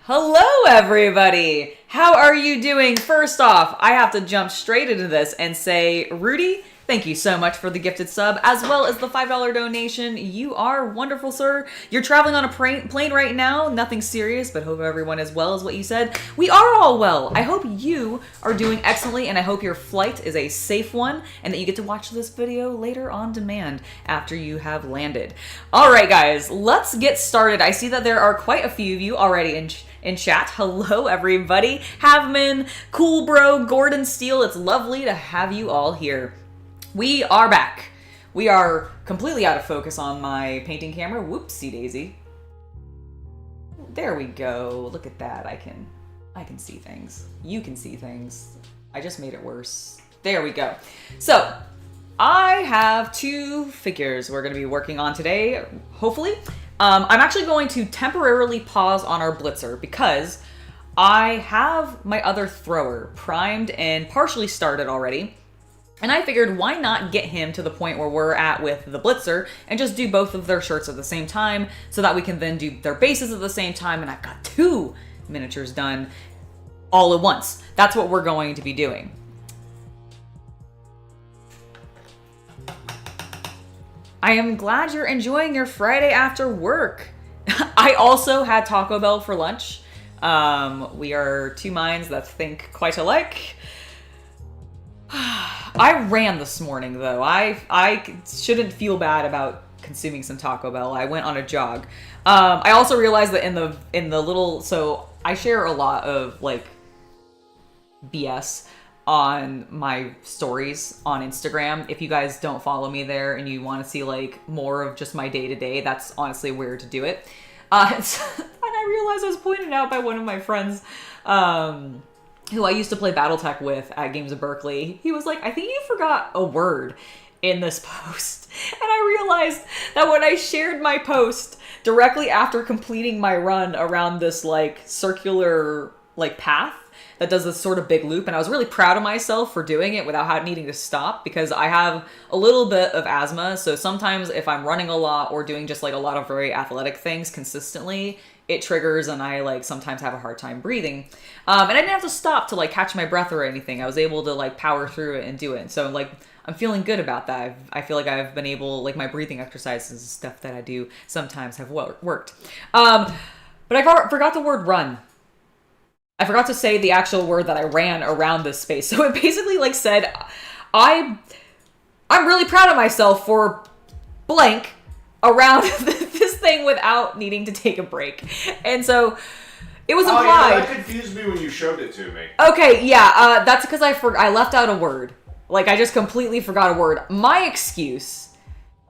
Hello, everybody! How are you doing? First off, I have to jump straight into this and say, Rudy, thank you so much for the gifted sub, as well as the $5 donation. You are wonderful, sir. You're traveling on a plane right now. Nothing serious, but hope everyone is well, is what you said. We are all well. I hope you are doing excellently, and I hope your flight is a safe one, and that you get to watch this video later on demand after you have landed. All right, guys, let's get started. I see that there are quite a few of you already in chat. Hello, everybody. Havman, Cool Bro, Gordon Steele. It's lovely to have you all here. We are back. We are completely out of focus on my painting camera. Whoopsie daisy. There we go. Look at that. I can see things. You can see things. I just made it worse. There we go. So, I have two figures we're going to be working on today, hopefully. I'm actually going to temporarily pause on our blitzer because I have my other thrower primed and partially started already. And I figured, why not get him to the point where we're at with the blitzer and just do both of their shirts at the same time so that we can then do their bases at the same time, and I've got two miniatures done all at once. That's what we're going to be doing. I am glad you're enjoying your Friday after work. I also had Taco Bell for lunch. We are two minds that think quite alike. I ran this morning, though. I shouldn't feel bad about consuming some Taco Bell. I went on a jog. I also realized that in the little, so I share a lot of like BS on my stories on Instagram. If you guys don't follow me there and you want to see like more of just my day-to-day, that's honestly where to do it. And I realized I was pointed out by one of my friends, who I used to play Battletech with at Games of Berkeley. He was like, I think you forgot a word in this post. And I realized that when I shared my post directly after completing my run around this like circular like path that does this sort of big loop, and I was really proud of myself for doing it without needing to stop, because I have a little bit of asthma, so sometimes if I'm running a lot or doing just like a lot of very athletic things consistently, it triggers and I like sometimes have a hard time breathing. And I didn't have to stop to like catch my breath or anything. I was able to like power through it and do it. And so like I'm feeling good about that. I feel like I've been able, like my breathing exercises and stuff that I do sometimes have worked. But I forgot the word run. I forgot to say the actual word that I ran around this space. So it basically like said, I'm really proud of myself for blank around this thing without needing to take a break. And so it was implied. Yeah, that confused me when you showed it to me. Okay, yeah, that's because I left out a word. Like, I just completely forgot a word. My excuse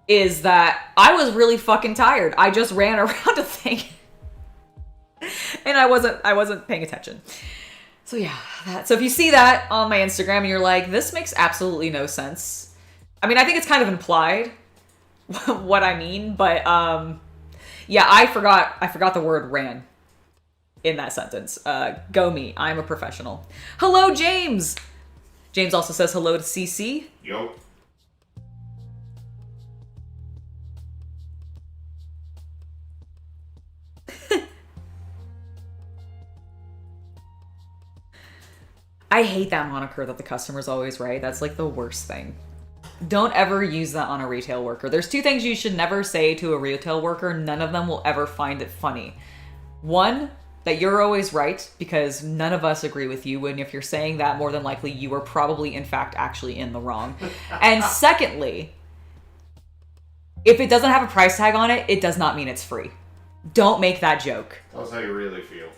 is that I was really fucking tired. I just ran around a thing. And I wasn't paying attention. So yeah, so if you see that on my Instagram and you're like, this makes absolutely no sense. I mean, I think it's kind of implied what I mean, but yeah, I forgot the word ran in that sentence. Go me, I'm a professional. Hello, James. James also says hello to CC. Yo. I hate that moniker that the customers always write. That's like the worst thing. Don't ever use that on a retail worker. There's two things you should never say to a retail worker. None of them will ever find it funny. One, that you're always right, because none of us agree with you. And if you're saying that, more than likely you are probably, in fact, actually in the wrong. And secondly, if it doesn't have a price tag on it, it does not mean it's free. Don't make that joke. Tell us how you really feel.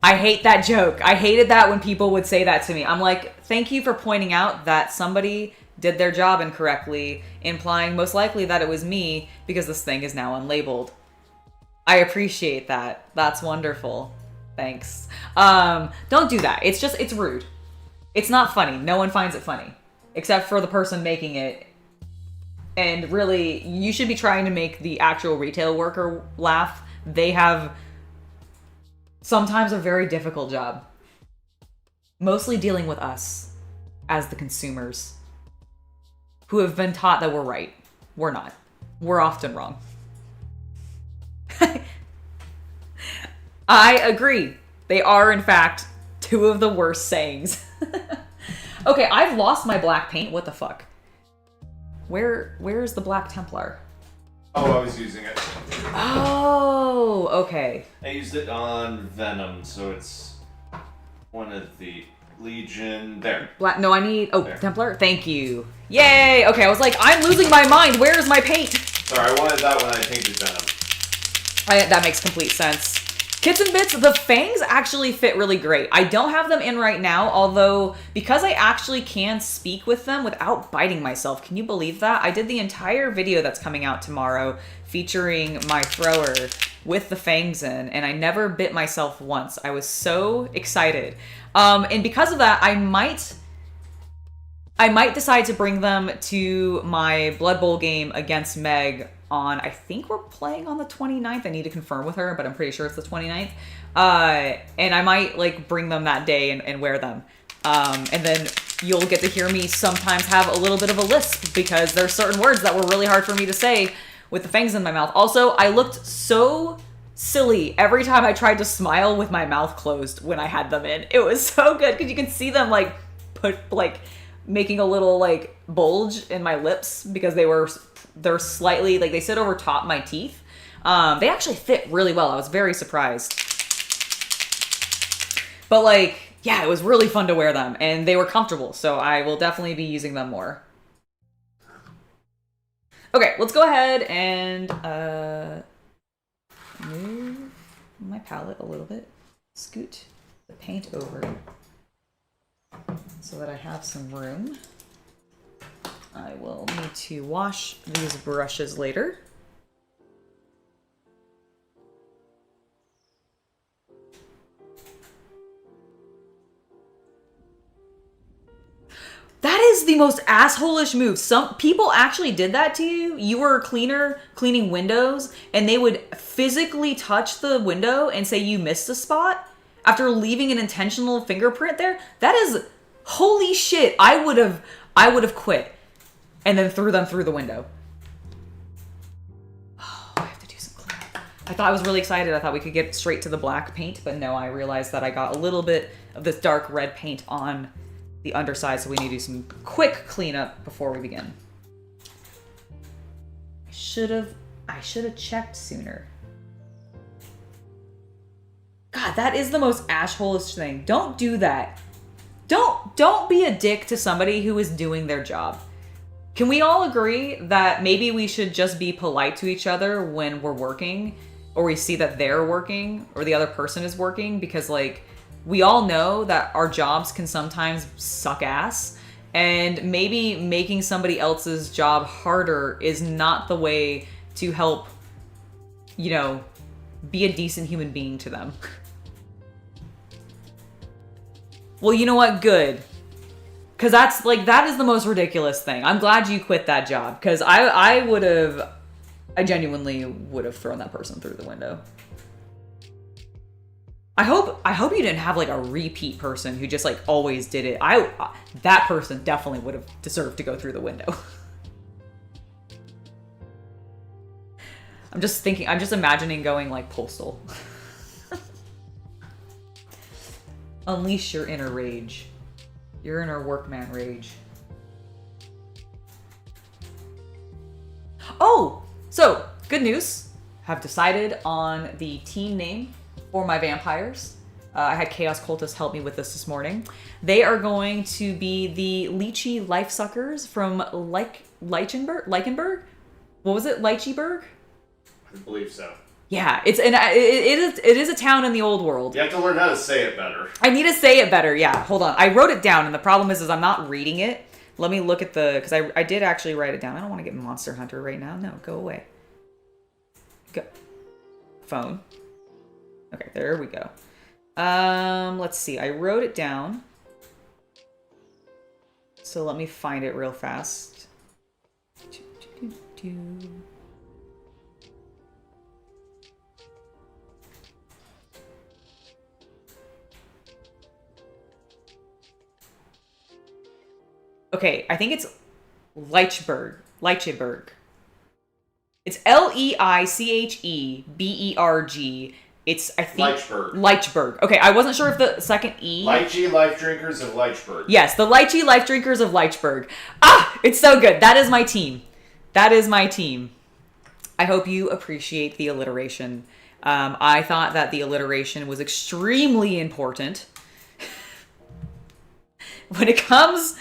I hate that joke. I hated that when people would say that to me. I'm like, thank you for pointing out that somebody did their job incorrectly, implying most likely that it was me because this thing is now unlabeled. I appreciate that. That's wonderful. Thanks. Don't do that. It's rude. It's not funny. No one finds it funny, except for the person making it. And really, you should be trying to make the actual retail worker laugh. They have sometimes a very difficult job. Mostly dealing with us as the consumers who have been taught that we're right. We're not. We're often wrong. I agree. They are, in fact, two of the worst sayings. Okay, I've lost my black paint. What the fuck? Where's the Black Templar? Oh, I was using it. Oh, okay. I used it on Venom, so it's one of the Legion. There. Black. No, I need. Oh, there. Templar. Thank you. Yay. Okay, I was like, I'm losing my mind. Where is my paint? Sorry, I wanted that when I painted Venom. That makes complete sense. Kits and Bits, the fangs actually fit really great. I don't have them in right now, although because I actually can speak with them without biting myself. Can you believe that? I did the entire video that's coming out tomorrow featuring my thrower with the fangs in, and I never bit myself once. I was so excited. And because of that, I might decide to bring them to my Blood Bowl game against Meg on, I think we're playing on the 29th. I need to confirm with her, but I'm pretty sure it's the 29th. And I might like bring them that day and wear them. And then you'll get to hear me sometimes have a little bit of a lisp because there's certain words that were really hard for me to say with the fangs in my mouth. Also, I looked so silly every time I tried to smile with my mouth closed when I had them in. It was so good because you can see them like making a little like bulge in my lips because they're slightly like they sit over top my teeth. They actually fit really well. I was very surprised. But like, yeah, it was really fun to wear them and they were comfortable. So I will definitely be using them more. Okay, let's go ahead and move my palette a little bit. Scoot the paint over so that I have some room. I will need to wash these brushes later. That is the most asshole-ish move. Some people actually did that to you. You were a cleaner cleaning windows, and they would physically touch the window and say you missed a spot after leaving an intentional fingerprint there. That is holy shit. I would have quit and then threw them through the window. Oh, I have to do some cleanup. I thought I was really excited. I thought we could get straight to the black paint, but no, I realized that I got a little bit of this dark red paint on the underside, so we need to do some quick cleanup before we begin. I should have checked sooner. God, that is the most asshole-ish thing. Don't do that. Don't be a dick to somebody who is doing their job. Can we all agree that maybe we should just be polite to each other when we're working, or we see that they're working, or the other person is working? Because, like, we all know that our jobs can sometimes suck ass, and maybe making somebody else's job harder is not the way to help, you know, be a decent human being to them. Well, you know what? Good. Because that is the most ridiculous thing. I'm glad you quit that job, because I genuinely would have thrown that person through the window. I hope you didn't have like a repeat person who just like always did it. That person definitely would have deserved to go through the window. I'm just imagining going like postal. Unleash your inner rage. Your inner workman rage. Oh, so good news. Have decided on the team name for my vampires. I had Chaos Cultist help me with this morning. They are going to be the Lychee Lifesuckers from Leichenberg? What was it? Leichenberg? I believe so. Yeah, it is a town in the old world. You have to learn how to say it better. I need to say it better. Yeah, hold on. I wrote it down, and the problem is I'm not reading it. Let me look at because I did actually write it down. I don't want to get Monster Hunter right now. No, go away. Go. Phone. Okay, there we go. Let's see. I wrote it down. So let me find it real fast. Okay, I think it's Leichenberg. It's Leicheberg. It's, I think... Leichberg. Leichberg. Okay, I wasn't sure if the second E... Lychee Life Drinkers of Leichberg. Yes, the Lychee Life Drinkers of Leichberg. Ah, it's so good. That is my team. That is my team. I hope you appreciate the alliteration. I thought that the alliteration was extremely important when it comes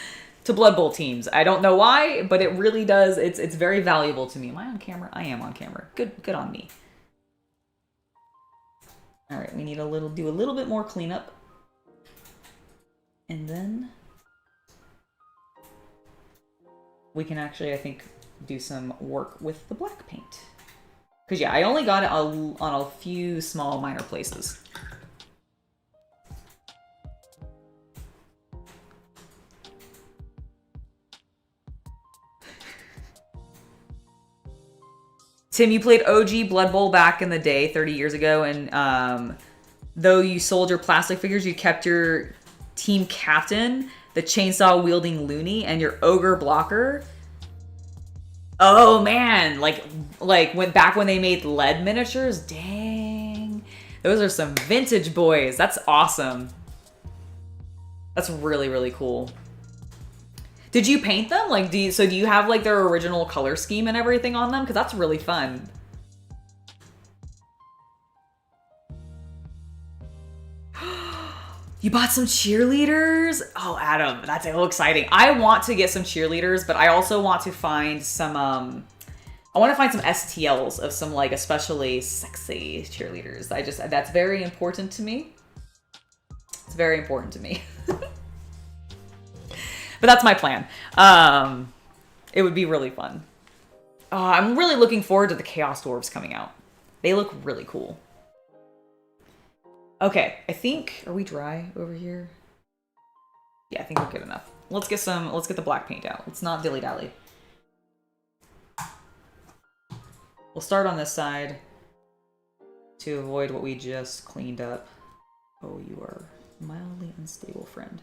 to Blood Bowl teams. I don't know why, but it really does. It's very valuable to me. Am I on camera? I am on camera. Good on me. All right, we need do a little bit more cleanup. And then we can actually, I think, do some work with the black paint. Because, yeah, I only got it on a few small minor places. Tim, you played OG Blood Bowl back in the day, 30 years ago, and though you sold your plastic figures, you kept your team captain, the chainsaw-wielding loony, and your ogre blocker. Oh, man. Like went back when they made lead miniatures? Dang. Those are some vintage boys. That's awesome. That's really, really cool. Did you paint them? Like, do you have like their original color scheme and everything on them? Because that's really fun. You bought some cheerleaders? Oh, Adam, that's a little exciting. I want to get some cheerleaders, but I also want to find some, I want to find some STLs of some like especially sexy cheerleaders. That's very important to me. It's very important to me. But that's my plan. It would be really fun. I'm really looking forward to the Chaos Dwarves coming out. They look really cool. Okay, I think, are we dry over here? Yeah, I think we're good enough. Let's get the black paint out. Let's not dilly-dally. We'll start on this side to avoid what we just cleaned up. Oh, you are mildly unstable, friend.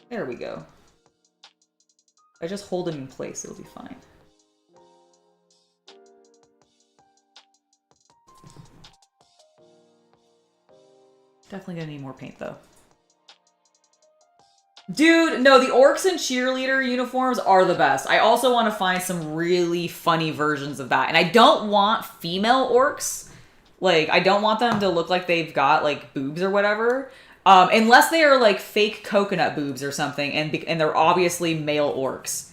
There we go. If I just hold him in place, it'll be fine. Definitely gonna need more paint, though. Dude, no, the orcs and cheerleader uniforms are the best. I also want to find some really funny versions of that. And I don't want female orcs. Like, I don't want them to look like they've got, like, boobs or whatever. Unless they are like fake coconut boobs or something, and they're obviously male orcs,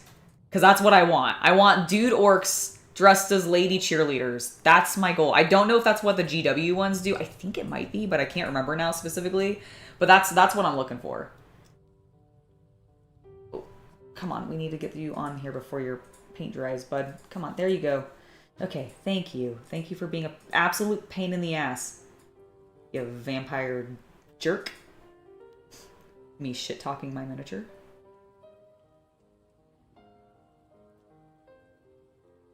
because that's what I want. I want dude orcs dressed as lady cheerleaders. That's my goal. I don't know if that's what the GW ones do. I think it might be, but I can't remember now specifically. But that's what I'm looking for. Oh, come on, we need to get you on here before your paint dries, bud. Come on, there you go. Okay, thank you. Thank you for being an absolute pain in the ass, you vampire jerk. Me shit-talking my miniature.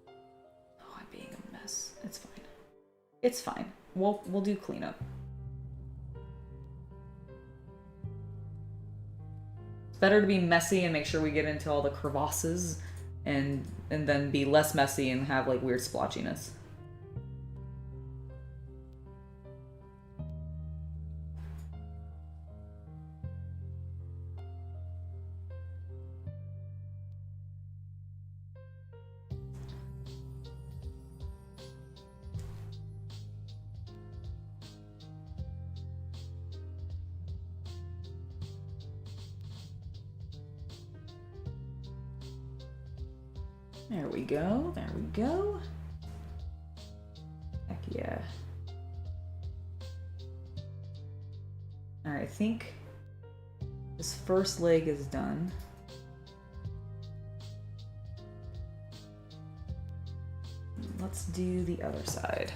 Oh, I'm being a mess. It's fine. It's fine. We'll do cleanup. It's better to be messy and make sure we get into all the crevasses and then be less messy and have like weird splotchiness. There we go. There we go. Heck yeah. Alright, I think this first leg is done. Let's do the other side.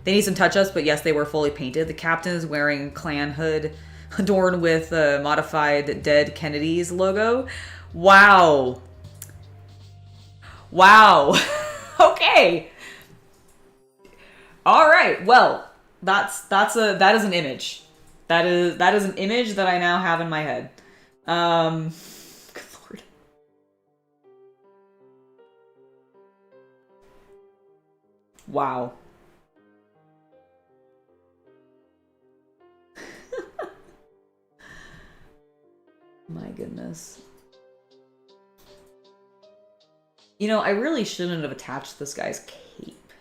They need some touch-ups, but yes, they were fully painted. The captain is wearing a clan hood adorned with a modified Dead Kennedys logo. Wow. Wow. Okay. All right. Well, that is an image. That is an image that I now have in my head. Good lord. Wow. My goodness. You know, I really shouldn't have attached this guy's cape.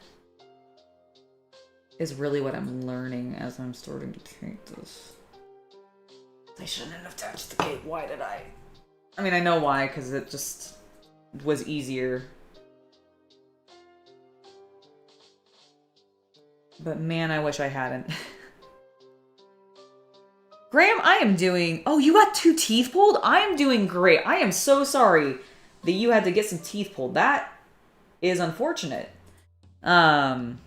Is really what I'm learning as I'm starting to paint this. I shouldn't have attached the cape. Why did I? I mean, I know why, because it just was easier. But man, I wish I hadn't. Graham, I am doing... Oh, you got 2 teeth pulled? I am doing great. I am so sorry that you had to get some teeth pulled. That is unfortunate. And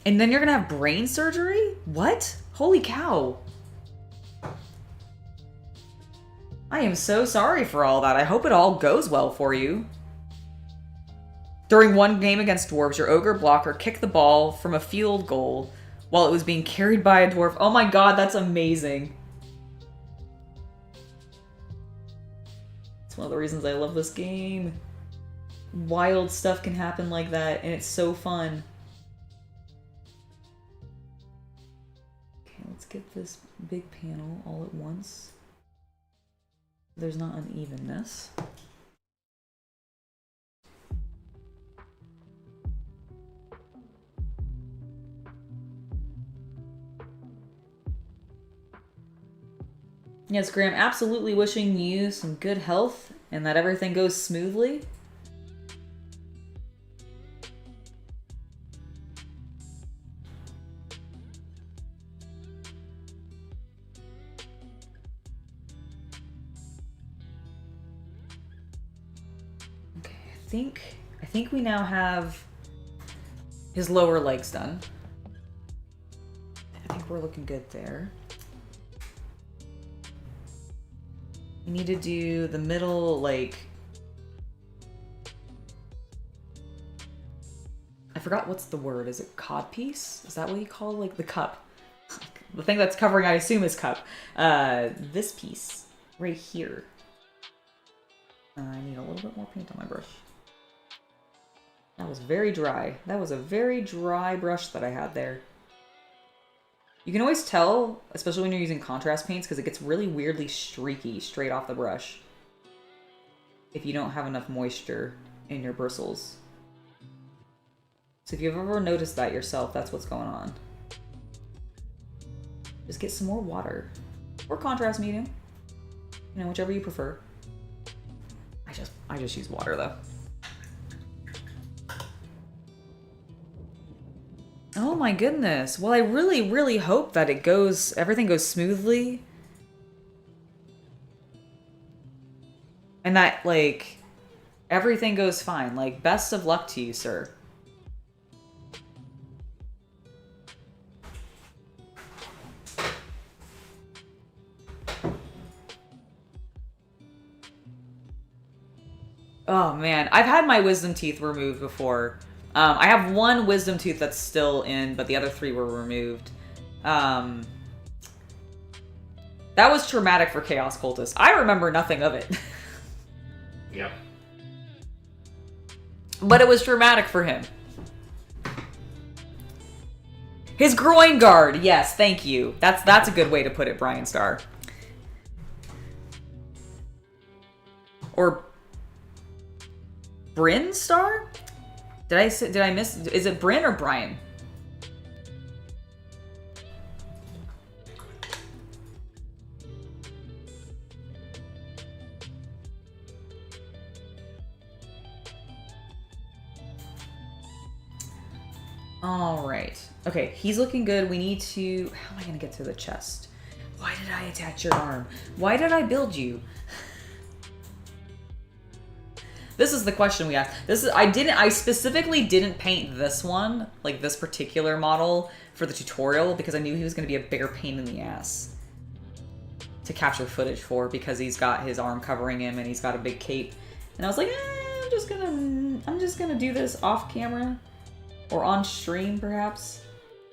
then you're gonna have brain surgery? What? Holy cow. I am so sorry for all that. I hope it all goes well for you. During one game against dwarves, your ogre blocker kicked the ball from a field goal while it was being carried by a dwarf. Oh my god, that's amazing. It's one of the reasons I love this game. Wild stuff can happen like that, and it's so fun. Okay, let's get this big panel all at once. There's not unevenness. Yes, Graham, absolutely wishing you some good health and that everything goes smoothly. Okay, I think we now have his lower legs done. I think we're looking good there. We need to do the middle, like... I forgot what's the word. Is it codpiece? Is that what you call, like, the cup? The thing that's covering, I assume, is cup. This piece. Right here. I need a little bit more paint on my brush. That was very dry. That was a very dry brush that I had there. You can always tell, especially when you're using contrast paints, because it gets really weirdly streaky straight off the brush if you don't have enough moisture in your bristles. So if you've ever noticed that yourself, that's what's going on. Just get some more water. Or contrast medium. You know, whichever you prefer. I just use water, though. Oh my goodness. Well, I really, really hope that everything goes smoothly. And that, like, everything goes fine. Like, best of luck to you, sir. Oh man, I've had my wisdom teeth removed before. I have one wisdom tooth that's still in, but the other 3 were removed. That was traumatic for Chaos Cultist. I remember nothing of it. Yep. But it was traumatic for him. His groin guard. Yes, thank you. That's a good way to put it, Brian Starr. Or Bryn Starr? Did I miss? Is it Bryn or Brian? All right. Okay, he's looking good. We need to... How am I going to get to the chest? Why did I attach your arm? Why did I build you? This is the question we asked. I specifically didn't paint this one, like this particular model, for the tutorial because I knew he was going to be a bigger pain in the ass to capture footage for because he's got his arm covering him and he's got a big cape. And I was like, I'm just gonna do this off camera or on stream perhaps,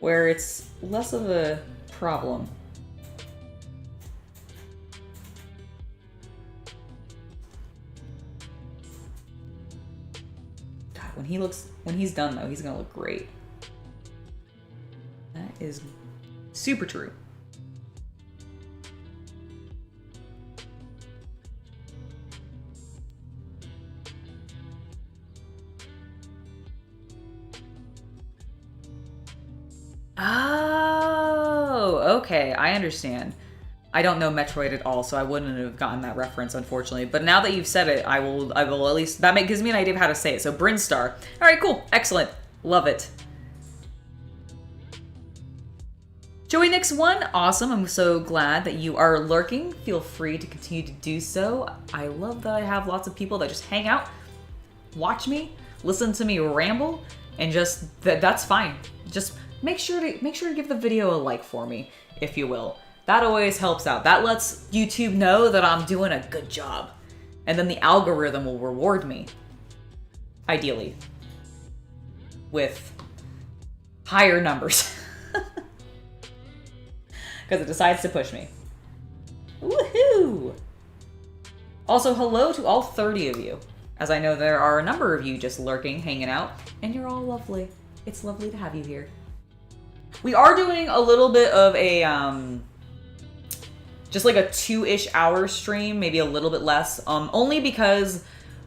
where it's less of a problem. God, when he's done though, he's gonna look great. That is super true. Oh, okay, I understand. I don't know Metroid at all, so I wouldn't have gotten that reference, unfortunately. But now that you've said it, I will at least, gives me an idea of how to say it. So, Brinstar. All right, cool. Excellent. Love it. Joey Nix 1, awesome. I'm so glad that you are lurking. Feel free to continue to do so. I love that I have lots of people that just hang out, watch me, listen to me ramble, and just, that's fine. Just make sure to give the video a like for me, if you will. That always helps out. That lets YouTube know that I'm doing a good job. And then the algorithm will reward me. Ideally. With higher numbers. Because it decides to push me. Woohoo! Also, hello to all 30 of you. As I know there are a number of you just lurking, hanging out, and you're all lovely. It's lovely to have you here. We are doing a little bit of a, just like a 2-ish hour stream, maybe a little bit less, only because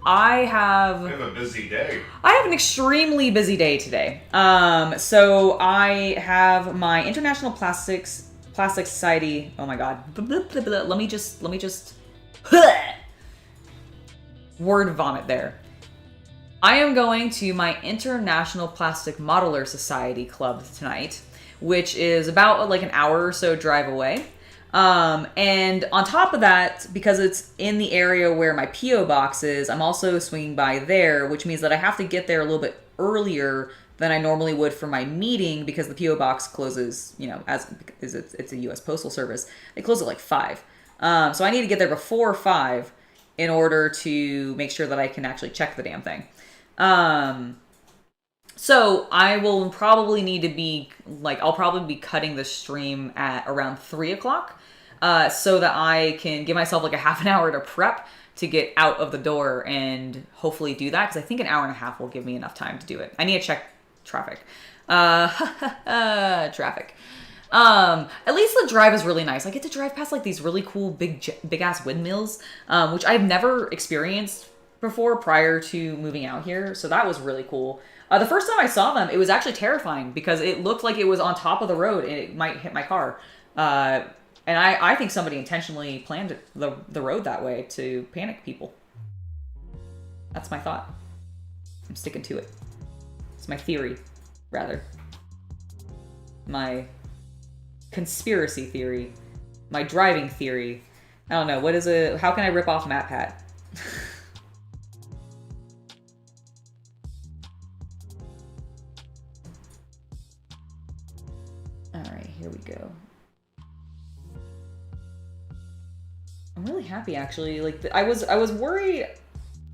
I have a busy day. I have an extremely busy day today. So I have my International Plastic Society. Oh my god. Let me just word vomit there. I am going to my International Plastic Modeler Society Club tonight, which is about like an hour or so drive away. And on top of that, because it's in the area where my P.O. box is, I'm also swinging by there, which means that I have to get there a little bit earlier than I normally would for my meeting, because the P.O. box closes, you know, as it's a U.S. Postal Service. They close at like 5. So I need to get there before 5 in order to make sure that I can actually check the damn thing. So I will probably need to be, like, I'll probably be cutting the stream at around 3 o'clock, so that I can give myself like a half an hour to prep to get out of the door and hopefully do that, because I think an hour and a half will give me enough time to do it. I need to check traffic. Traffic. At least the drive is really nice. I get to drive past like these really cool big ass windmills, which I've never experienced before prior to moving out here. So that was really cool. The first time I saw them, it was actually terrifying because it looked like it was on top of the road and it might hit my car. And I think somebody intentionally planned the road that way to panic people. That's my thought. I'm sticking to it. It's my theory, rather. My conspiracy theory. My driving theory. I don't know, how can I rip off MatPat? Alright, here we go. I'm really happy, actually. Like, I was worried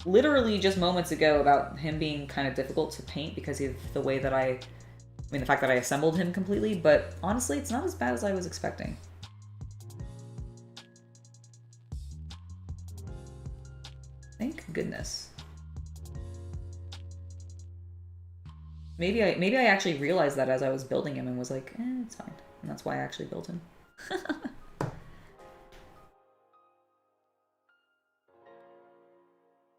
literally just moments ago about him being kind of difficult to paint because of the way that the fact that I assembled him completely, but honestly, it's not as bad as I was expecting. Thank goodness. Maybe I actually realized that as I was building him and was like, it's fine. And that's why I actually built him.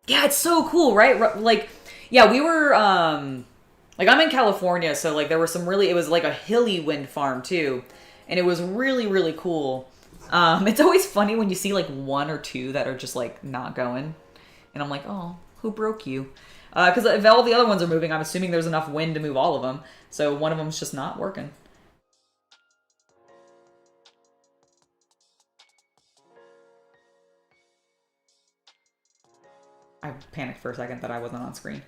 Yeah, it's so cool, right? Like, yeah, we were, like, I'm in California, so, like, there were it was like a hilly wind farm, too. And it was really, really cool. It's always funny when you see, like, 1 or 2 that are just, like, not going. And I'm like, oh, who broke you? Because if all the other ones are moving, I'm assuming there's enough wind to move all of them. So one of them's just not working. I panicked for a second that I wasn't on screen.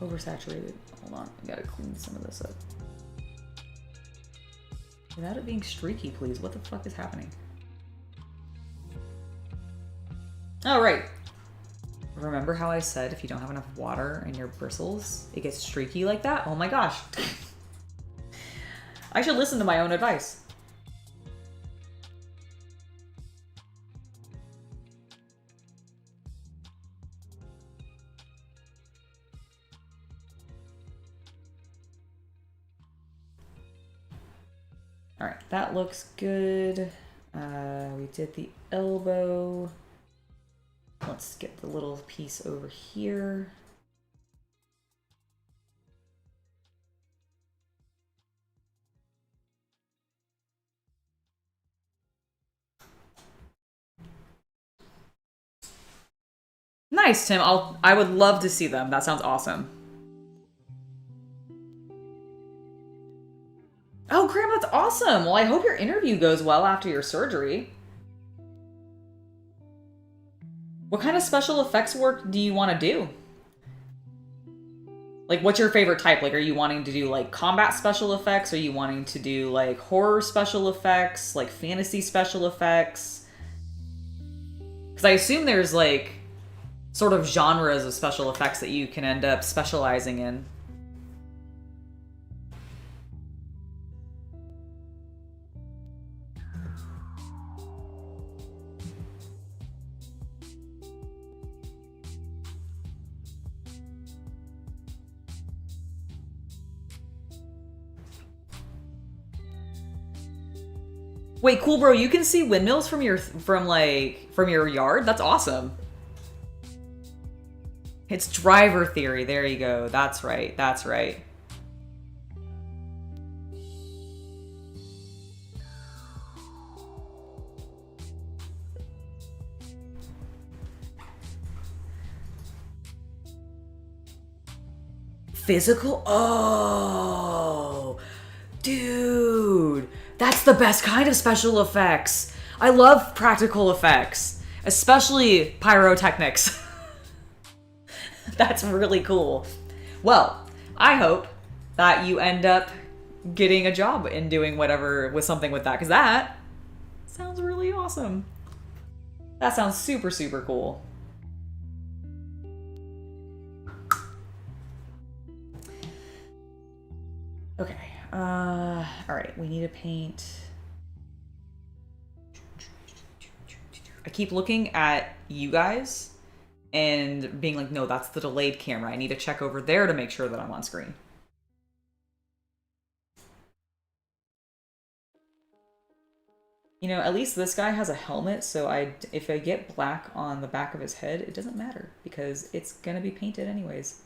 oversaturated. Hold on, I gotta clean some of this up. Without it being streaky, please. What the fuck is happening? Oh, right. Remember how I said if you don't have enough water in your bristles, it gets streaky like that? Oh my gosh. I should listen to my own advice. All right, that looks good. We did the elbow. Let's get the little piece over here. Nice, Tim. I would love to see them. That sounds awesome. Oh, Graham, that's awesome. Well, I hope your interview goes well after your surgery. What kind of special effects work do you want to do? Like, what's your favorite type? Like, are you wanting to do, like, combat special effects? Are you wanting to do, like, horror special effects? Like, fantasy special effects? Because I assume there's, like, sort of genres of special effects that you can end up specializing in. Wait, cool, bro. You can see windmills from your yard? That's awesome. It's driver theory. There you go. That's right. That's right. Physical? Oh, dude. That's the best kind of special effects. I love practical effects, especially pyrotechnics. That's really cool. Well, I hope that you end up getting a job in doing whatever with something with that, because that sounds really awesome. That sounds super, super cool. Okay. All right, we need to paint. I keep looking at you guys and being like, no, that's the delayed camera. I need to check over there to make sure that I'm on screen. You know, at least this guy has a helmet, so if I get black on the back of his head, it doesn't matter because it's gonna be painted anyways,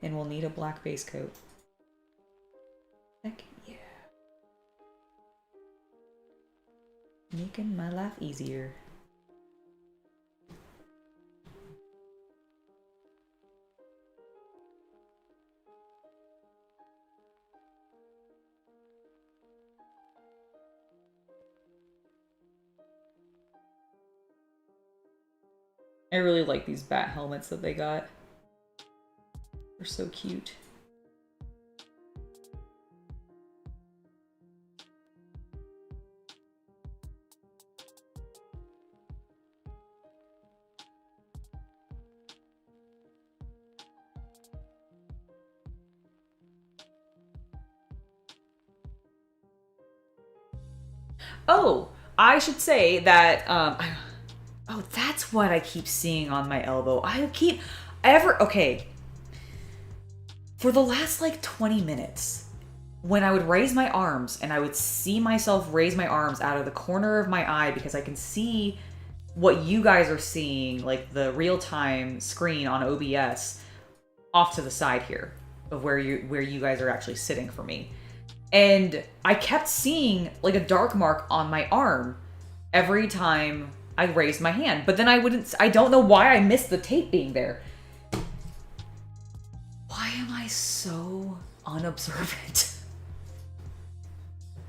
and we'll need a black base coat. Heck yeah. Making my life easier. I really like these bat helmets that they got. They're so cute. Oh, I should say that, oh, that's what I keep seeing on my elbow. Okay. For the last, like, 20 minutes, when I would raise my arms, and I would see myself raise my arms out of the corner of my eye, because I can see what you guys are seeing, like, the real-time screen on OBS, off to the side here, of where you guys are actually sitting for me. And I kept seeing, like, a dark mark on my arm every time I raised my hand. But then I don't know why I missed the tape being there. Why am I so unobservant?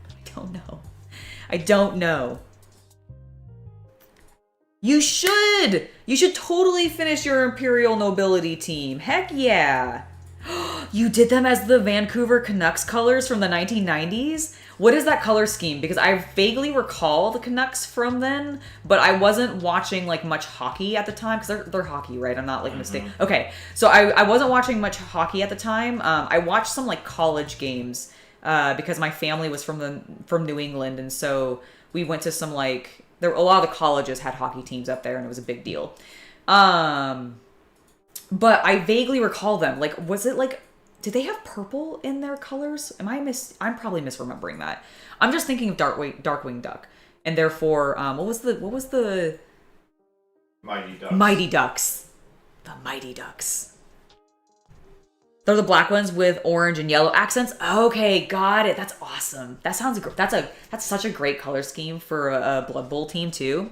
I don't know. I don't know. You should! You should totally finish your Imperial Nobility team. Heck yeah! You did them as the Vancouver Canucks colors from the 1990s? What is that color scheme? Because I vaguely recall the Canucks from then, but I wasn't watching like much hockey at the time because they're hockey, right? I'm not like mistaken. Okay, so I wasn't watching much hockey at the time. I watched some like college games because my family was from New England, and so we went to some like a lot of the colleges had hockey teams up there, and it was a big deal. But I vaguely recall them. Like, was it like? Did they have purple in their colors? I'm probably misremembering that. I'm just thinking of Darkwing Duck, and therefore, what was the Mighty Ducks. Mighty Ducks. The Mighty Ducks. They're the black ones with orange and yellow accents. Okay, got it. That's awesome. That sounds great. That's such a great color scheme for a Blood Bowl team too.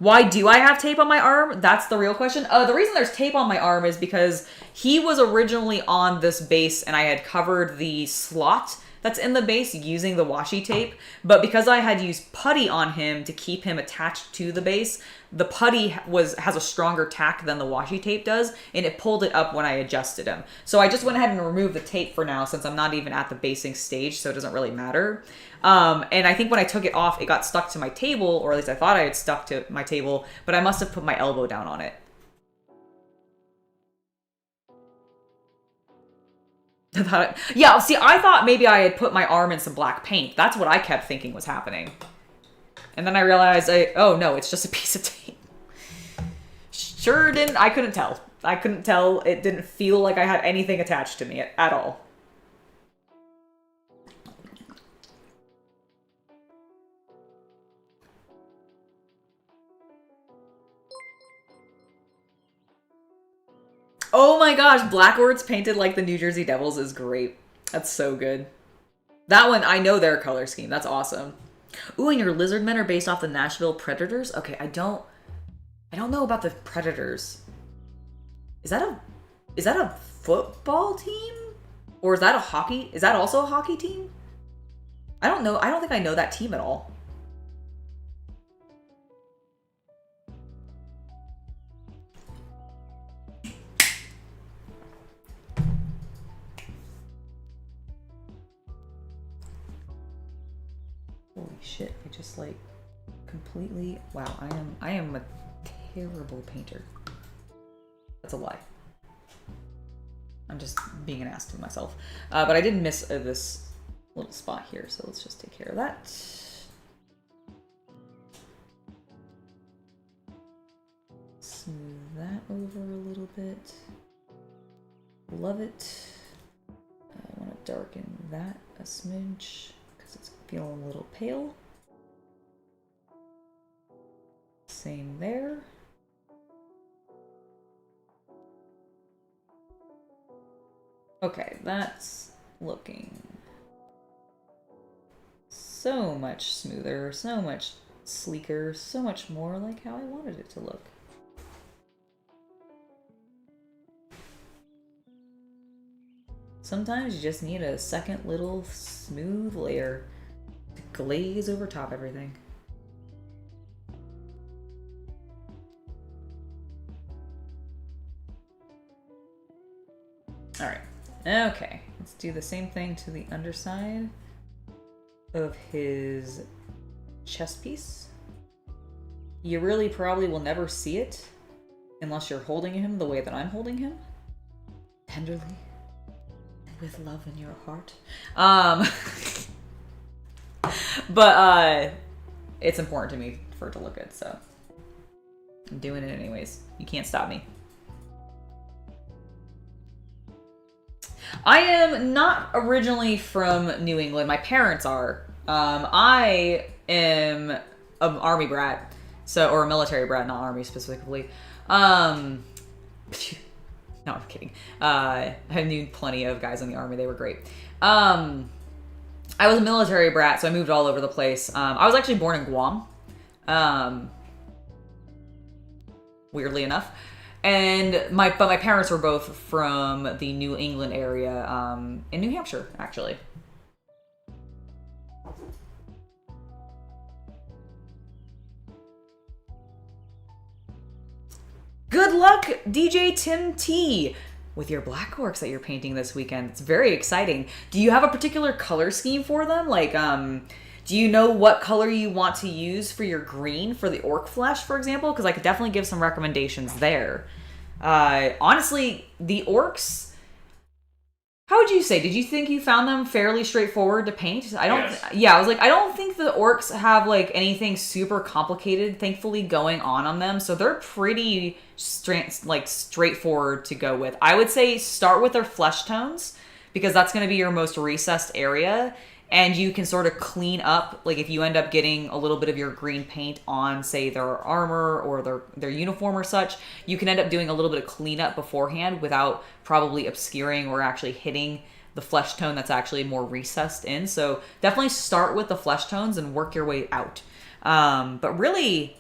Why do I have tape on my arm? That's the real question. The reason there's tape on my arm is because he was originally on this base and I had covered the slot that's in the base using the washi tape. But because I had used putty on him to keep him attached to the base, the putty has a stronger tack than the washi tape does, and it pulled it up when I adjusted him. So I just went ahead and removed the tape for now since I'm not even at the basing stage, so it doesn't really matter. And I think when I took it off, it got stuck to my table, or at least I thought I had stuck to my table, but I must have put my elbow down on it. Yeah, see, I thought maybe I had put my arm in some black paint. That's what I kept thinking was happening. And then I realized, oh no, it's just a piece of tape. Sure didn't, I couldn't tell. I couldn't tell. It didn't feel like I had anything attached to me at all. Oh my gosh, Blackwords painted like the New Jersey Devils is great. That's so good. That one, I know their color scheme. That's awesome. Ooh, and your Lizardmen are based off the Nashville Predators? Okay, I don't know about the Predators. Is that a football team? Or is that a hockey? Is that also a hockey team? I don't know. I don't think I know that team at all. Holy shit, I just like completely, wow, I am a terrible painter. That's a lie. I'm just being an ass to myself. But I did miss this little spot here, so let's just take care of that. Smooth that over a little bit. Love it. I want to darken that a smidge because it's feeling a little pale. Same there. Okay, that's looking so much smoother, so much sleeker, so much more like how I wanted it to look. Sometimes you just need a second little smooth layer to glaze over top everything. All right. Okay, let's do the same thing to the underside of his chest piece. You really probably will never see it unless you're holding him the way that I'm holding him. Tenderly and with love in your heart. But it's important to me for it to look good, so I'm doing it anyways. You can't stop me. I am not originally from New England. My parents are. I am an army brat, or a military brat, not army specifically. No, I'm kidding. I knew plenty of guys in the army. They were great. I was a military brat, so I moved all over the place. I was actually born in Guam, weirdly enough. But my parents were both from the New England area, in New Hampshire, actually. Good luck, DJ Tim T. with your black orcs that you're painting this weekend. It's very exciting. Do you have a particular color scheme for them? Like, do you know what color you want to use for your green for the orc flesh, for example? Because I could definitely give some recommendations there. Honestly, the orcs... How would you say? Did you think you found them fairly straightforward to paint? I don't. Yes. Yeah, I was like, I don't think the orcs have like anything super complicated, thankfully, going on them. So they're pretty straightforward to go with. I would say start with their flesh tones because that's going to be your most recessed area, and you can sort of clean up. Like if you end up getting a little bit of your green paint on, say, their armor or their uniform or such, you can end up doing a little bit of cleanup beforehand without probably obscuring or actually hitting the flesh tone that's actually more recessed in. So definitely start with the flesh tones and work your way out. But really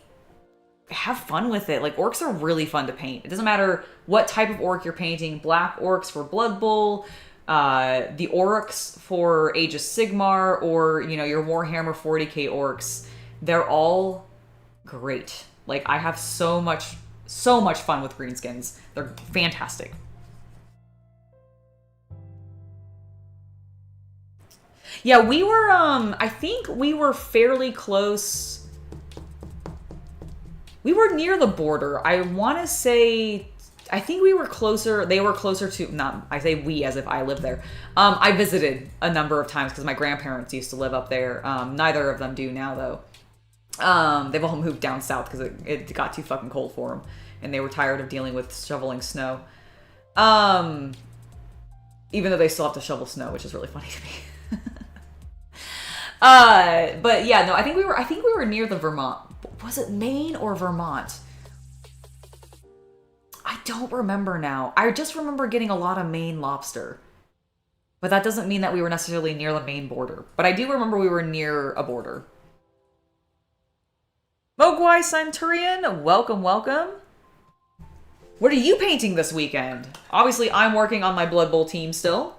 have fun with it. Like orcs are really fun to paint. It doesn't matter what type of orc you're painting. Black orcs for Blood Bowl, the orcs for Age of Sigmar, or your Warhammer 40k orcs. They're all great. Like I have so much fun with greenskins. They're fantastic. Yeah, we were, I think we were fairly close. We were near the border. I want to say, I think we were closer. They were closer to, not, I say we as if I lived there. I visited a number of times because my grandparents used to live up there. Neither of them do now, though. They've all moved down south because it got too fucking cold for them. And they were tired of dealing with shoveling snow. Even though they still have to shovel snow, which is really funny to me. But yeah, no, I think we were near the Vermont. Was it Maine or Vermont? I don't remember now. I just remember getting a lot of Maine lobster. But that doesn't mean that we were necessarily near the Maine border. But I do remember we were near a border. Mogwai Centurion, welcome, welcome. What are you painting this weekend? Obviously, I'm working on my Blood Bowl team still.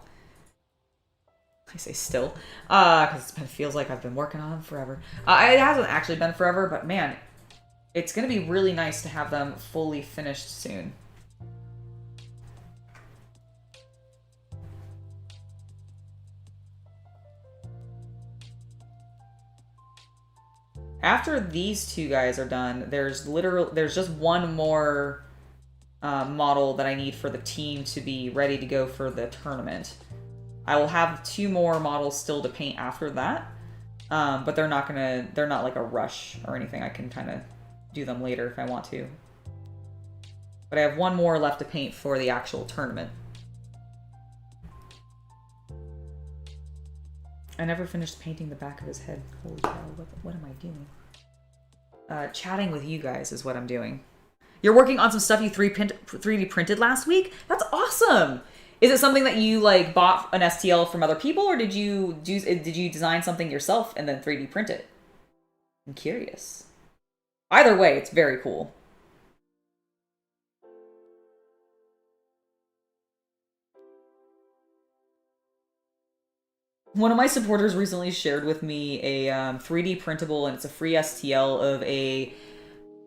I say still, because it feels like I've been working on them forever. It hasn't actually been forever, but man, it's going to be really nice to have them fully finished soon. After these two guys are done, there's just one more model that I need for the team to be ready to go for the tournament. I will have 2 more models still to paint after that, but they're not like a rush or anything. I can kind of do them later if I want to. But I have 1 more left to paint for the actual tournament. I never finished painting the back of his head. Holy cow, what am I doing? Chatting with you guys is what I'm doing. You're working on some stuff you 3D printed last week? That's awesome! Is it something that you like bought an STL from other people, or did you design something yourself and then 3D print it? I'm curious. Either way, it's very cool. One of my supporters recently shared with me a 3D printable, and it's a free STL of a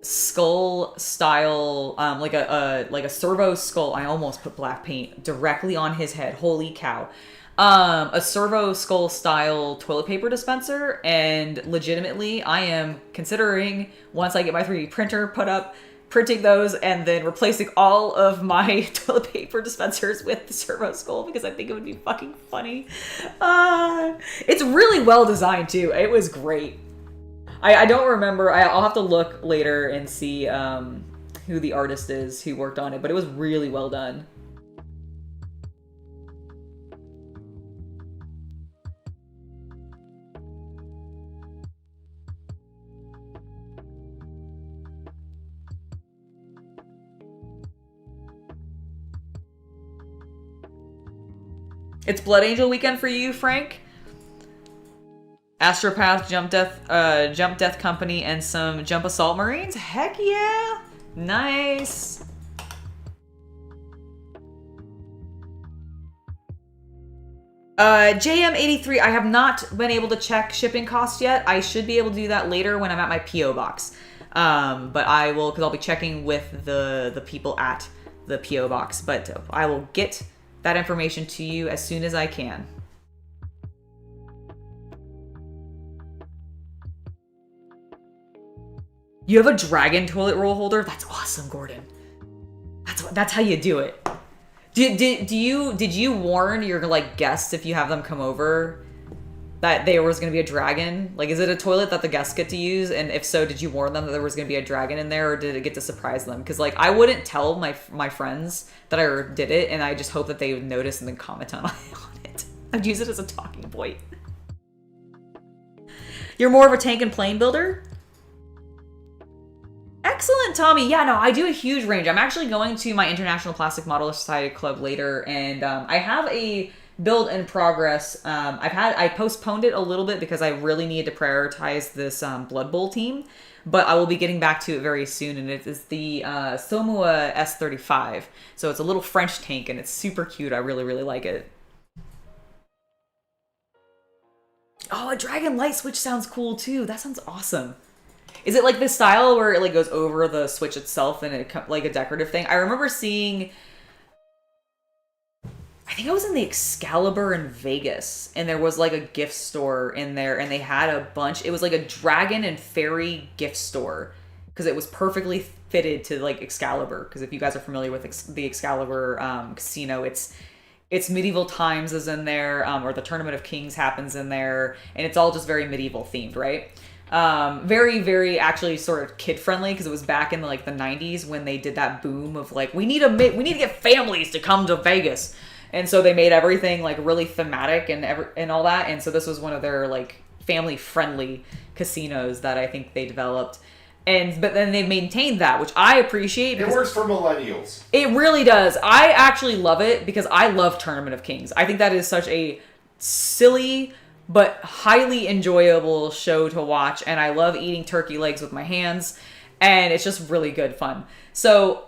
skull style, like a servo skull. I almost put black paint directly on his head. Holy cow. A servo skull style toilet paper dispenser, and legitimately I am considering, once I get my 3D printer put up, printing those and then replacing all of my toilet paper dispensers with the servo skull, because I think it would be fucking funny. It's really well designed too. It was great. I don't remember. I'll have to look later and see who the artist is who worked on it, but it was really well done. It's Blood Angel weekend for you, Frank? Astropath, Jump Death Company, and some Jump Assault Marines? Heck yeah! Nice! JM83, I have not been able to check shipping costs yet. I should be able to do that later when I'm at my P.O. box. But I will, because I'll be checking with the people at the PO box, but I will get that information to you as soon as I can. You have a dragon toilet roll holder? That's awesome, Gordon. That's how you do it. Did you warn your like guests, if you have them come over, that there was going to be a dragon? Like, is it a toilet that the guests get to use? And if so, did you warn them that there was going to be a dragon in there, or did it get to surprise them? Because like, I wouldn't tell my friends that I did it, and I just hope that they would notice and then comment on it. I'd use it as a talking point. You're more of a tank and plane builder? Excellent, Tommy. Yeah, no, I do a huge range. I'm actually going to my International Plastic Model Society Club later, and I have a build in progress. I postponed it a little bit because I really needed to prioritize this Blood Bowl team, but I will be getting back to it very soon, and it is the Somua S35. So it's a little French tank, and it's super cute. I really, really like it. Oh, a dragon light switch sounds cool too. That sounds awesome. Is it like this style where it like goes over the switch itself and it like a decorative thing? I remember seeing, I think I was in the Excalibur in Vegas, and there was like a gift store in there, and they had a bunch. It was like a dragon and fairy gift store because it was perfectly fitted to like Excalibur. Because if you guys are familiar with the Excalibur casino, it's medieval times is in there, or the Tournament of Kings happens in there, and it's all just very medieval themed, right? Very, very actually sort of kid friendly, because it was back in like the 90s when they did that boom of like, we need to get families to come to Vegas. And so they made everything like really thematic and all that. And so this was one of their like family friendly casinos that I think they developed. But then they've maintained that, which I appreciate. It works for millennials. It really does. I actually love it because I love Tournament of Kings. I think that is such a silly but highly enjoyable show to watch, and I love eating turkey legs with my hands, and it's just really good fun. So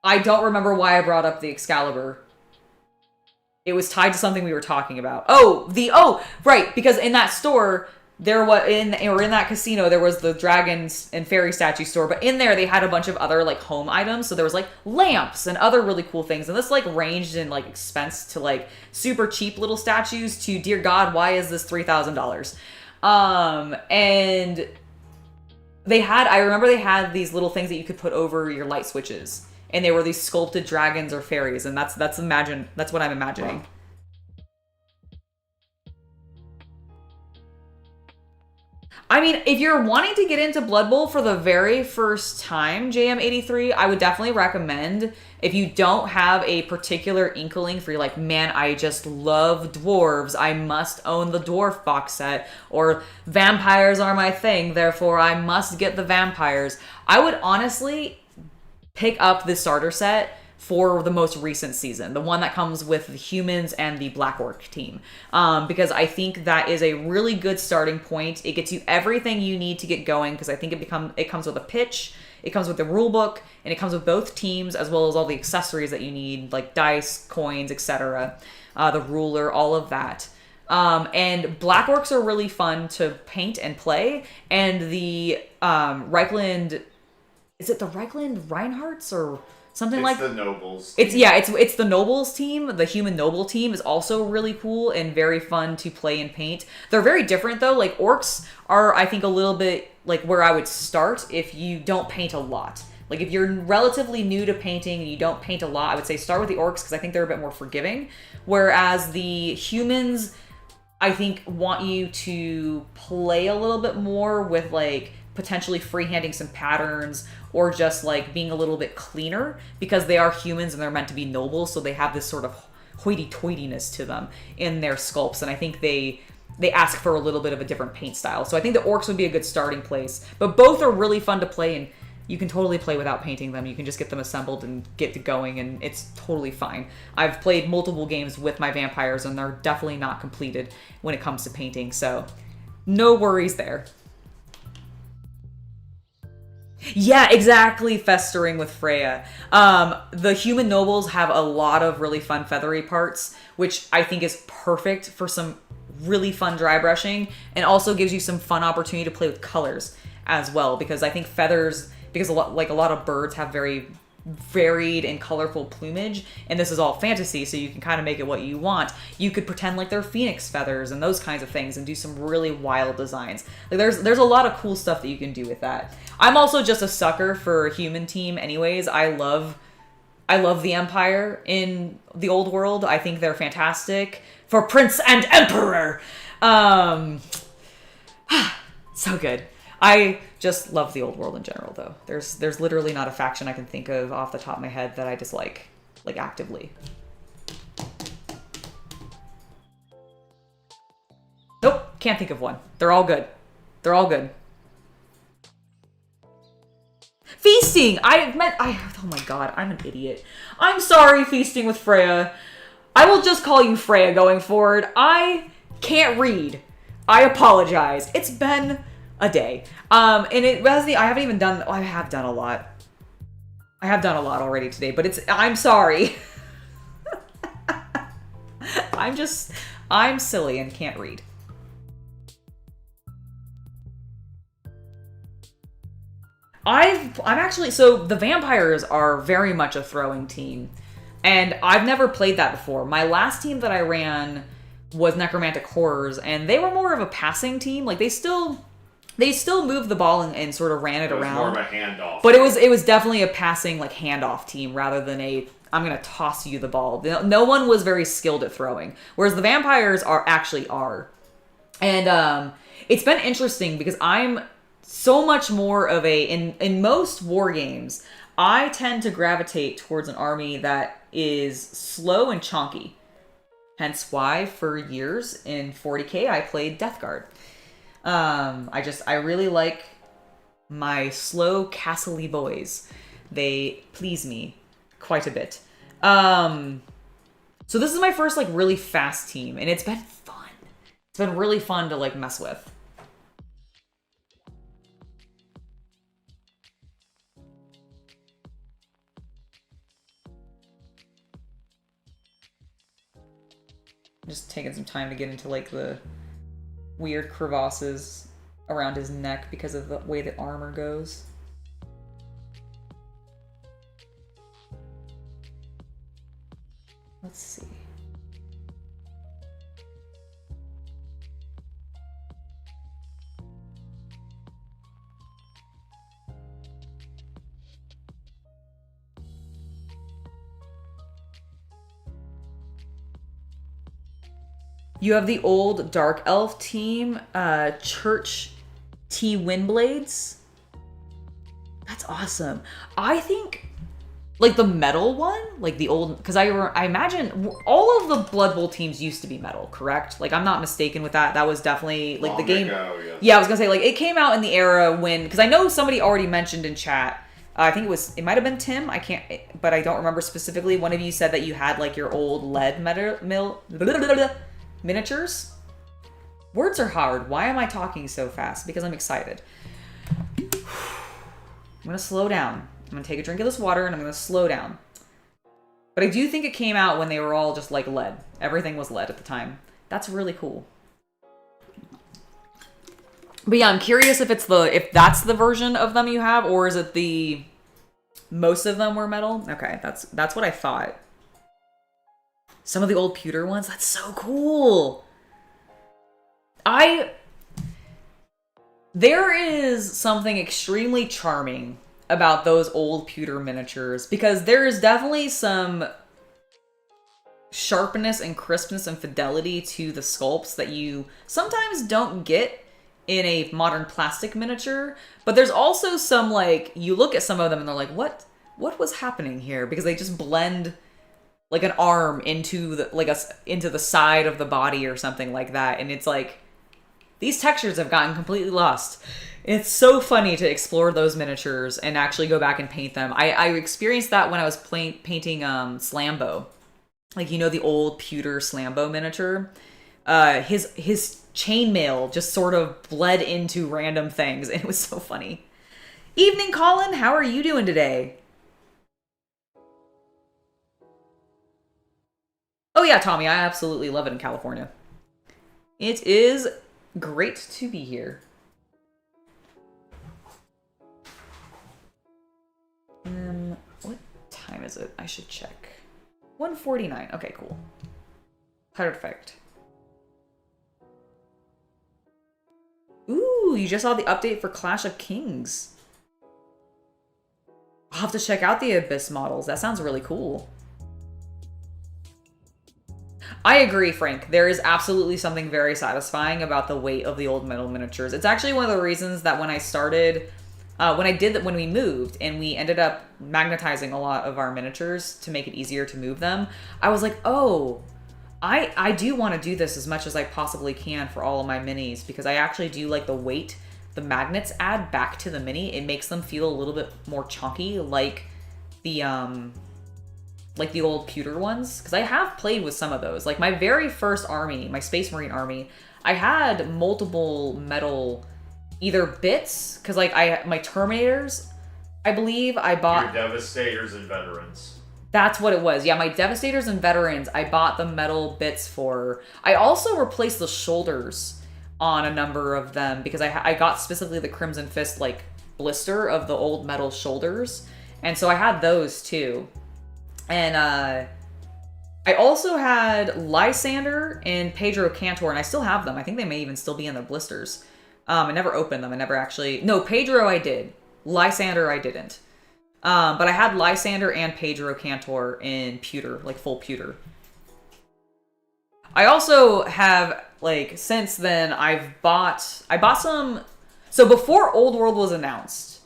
I don't remember why I brought up the Excalibur. It was tied to something we were talking about. Right, because in that store there was in that casino there was the dragons and fairy statue store, but in there they had a bunch of other like home items. So there was like lamps and other really cool things, and this like ranged in like expense to like super cheap little statues to, dear God, why is this $3,000? And I remember they had these little things that you could put over your light switches, and they were these sculpted dragons or fairies, and that's what I'm imagining. I mean, if you're wanting to get into Blood Bowl for the very first time, JM83, I would definitely recommend, if you don't have a particular inkling for, you're like, man, I just love dwarves, I must own the dwarf box set, or vampires are my thing, therefore I must get the vampires. I would honestly pick up the starter set for the most recent season, the one that comes with the humans and the Black Orc team, because I think that is a really good starting point. It gets you everything you need to get going, because I think it comes with a pitch, it comes with the rule book, and it comes with both teams, as well as all the accessories that you need, like dice, coins, etc., the ruler, all of that. And Black Orcs are really fun to paint and play, and the Reichland, is it the Reichland Reinhardts or something like the nobles. It's the nobles team. The human noble team is also really cool and very fun to play and paint. They're very different though. Like orcs are, I think, a little bit like where I would start if you don't paint a lot. Like if you're relatively new to painting and you don't paint a lot, I would say start with the orcs, because I think they're a bit more forgiving. Whereas the humans, I think, want you to play a little bit more with like potentially freehanding some patterns, or just like being a little bit cleaner, because they are humans and they're meant to be noble, so they have this sort of hoity-toityness to them in their sculpts, and I think they ask for a little bit of a different paint style. So I think the orcs would be a good starting place, but both are really fun to play, and you can totally play without painting them. You can just get them assembled and get to going, and it's totally fine. I've played multiple games with my vampires, and they're definitely not completed when it comes to painting, so no worries there. Yeah, exactly. Festering with Freya. The human nobles have a lot of really fun feathery parts, which I think is perfect for some really fun dry brushing, and also gives you some fun opportunity to play with colors as well, because I think feathers because a lot of birds have very varied and colorful plumage, and this is all fantasy, so you can kind of make it what you want. You could pretend like they're phoenix feathers and those kinds of things and do some really wild designs. Like there's a lot of cool stuff that you can do with that. I'm also just a sucker for a human team anyways. I love the Empire in the old world. I think they're fantastic. For Prince and Emperor! So good. I just love the old world in general, though. There's literally not a faction I can think of off the top of my head that I dislike, like, actively. Nope, can't think of one. They're all good. They're all good. Feasting! Oh my god, I'm an idiot. I'm sorry, Feasting with Freya. I will just call you Freya going forward. I can't read. I apologize. It's been a day. And it was I have done a lot. I have done a lot already today, but I'm sorry. I'm silly and can't read. I'm actually, so the vampires are very much a throwing team, and I've never played that before. My last team that I ran was Necromantic Horrors, and they were more of a passing team. Like they still moved the ball and sort of ran it around. More of a handoff. But it was definitely a passing, like, handoff team rather than I'm going to toss you the ball. No one was very skilled at throwing, whereas the vampires are. And it's been interesting because I'm so much more of in most war games, I tend to gravitate towards an army that is slow and chonky. Hence why for years in 40k I played Death Guard. I really like my slow castle-y boys. They please me quite a bit. So this is my first, like, really fast team, and it's been fun. It's been really fun to, like, mess with. Just taking some time to get into, like, the weird crevasses around his neck because of the way the armor goes. Let's see. You have the old Dark Elf team, Church T Windblades. That's awesome. I think, like, the metal one, like the old, because I imagine all of the Blood Bowl teams used to be metal, correct? Like, I'm not mistaken with that. That was definitely, like, the game. Yeah, I was gonna say, like, it came out in the era when, because I know somebody already mentioned in chat, I think it might have been Tim, but I don't remember specifically. One of you said that you had, like, your old lead miniatures. Words are hard. Why am I talking so fast? Because I'm excited. I'm gonna slow down. I'm gonna take a drink of this water and I'm gonna slow down. But I do think it came out when they were all just like lead. Everything was lead at the time. That's really cool. But yeah, I'm curious if that's the version of them you have, or is it most of them were metal? Okay, that's what I thought. Some of the old pewter ones, that's so cool. There is something extremely charming about those old pewter miniatures, because there is definitely some sharpness and crispness and fidelity to the sculpts that you sometimes don't get in a modern plastic miniature. But there's also some, like, you look at some of them and they're like, what was happening here? Because they just blend like an arm into the side of the body or something like that. And it's like, these textures have gotten completely lost. It's so funny to explore those miniatures and actually go back and paint them. I experienced that when I was painting Slambo. Like, you know, the old pewter Slambo miniature. His chainmail just sort of bled into random things, and it was so funny. Evening, Colin. How are you doing today? Oh yeah, Tommy, I absolutely love it in California. It is great to be here. is it? I should check. 149. Okay, cool. Perfect. Ooh, you just saw the update for Clash of Kings. I'll have to check out the Abyss models. That sounds really cool. I agree, Frank. There is absolutely something very satisfying about the weight of the old metal miniatures. It's actually one of the reasons that when I started, when we moved and we ended up magnetizing a lot of our miniatures to make it easier to move them, I was like, oh, I do want to do this as much as I possibly can for all of my minis, because I actually do like the weight the magnets add back to the mini. It makes them feel a little bit more chunky, like the old pewter ones, because I have played with some of those. Like my very first army, my Space Marine army, I had multiple metal either bits, because like my Terminators, I believe I bought... Your Devastators and Veterans. That's what it was. Yeah, my Devastators and Veterans, I bought the metal bits for. I also replaced the shoulders on a number of them, because I got specifically the Crimson Fist like blister of the old metal shoulders, and so I had those too. And I also had Lysander and Pedro Cantor, and I still have them. I think they may even still be in their blisters. I never opened them. I never actually... No, Pedro I did. Lysander I didn't. But I had Lysander and Pedro Cantor in pewter, like full pewter. I also have, like, since then, I bought some... So before Old World was announced,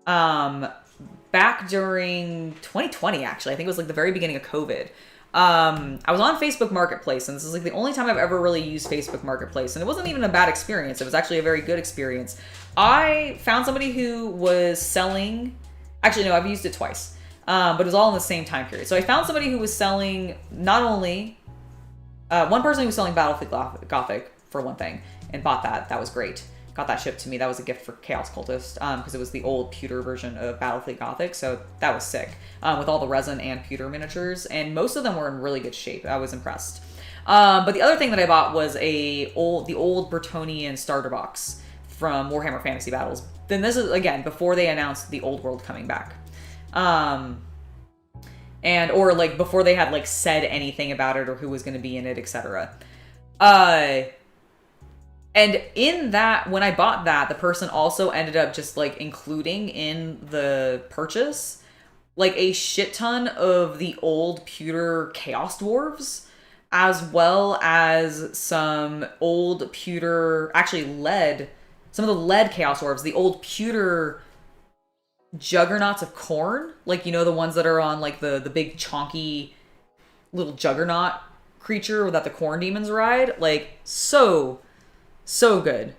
back during 2020, actually, I think it was like the very beginning of COVID, I was on Facebook Marketplace, and this is like the only time I've ever really used Facebook Marketplace, and it wasn't even a bad experience. It was actually a very good experience. I found somebody who was selling... Actually, no, I've used it twice, but it was all in the same time period. So I found somebody who was selling not only... one person who was selling Battlefield Gothic, for one thing, and bought that. That was great. Got that shipped to me. That was a gift for Chaos Cultist, because it was the old pewter version of Battlefield Gothic, so that was sick, with all the resin and pewter miniatures, and most of them were in really good shape. I was impressed. But the other thing that I bought was the old Bretonnian starter box from Warhammer Fantasy Battles. Then this is, again, before they announced the Old World coming back. Or like before they had like said anything about it or who was going to be in it, etc. And in that, when I bought that, the person also ended up just like including in the purchase like a shit ton of the old pewter Chaos Dwarves, as well as some old pewter, actually lead, some of the lead Chaos Dwarves, the old pewter Juggernauts of Khorne, like, you know, the ones that are on like the big chonky little Juggernaut creature that the Khorne demons ride. Like, so good.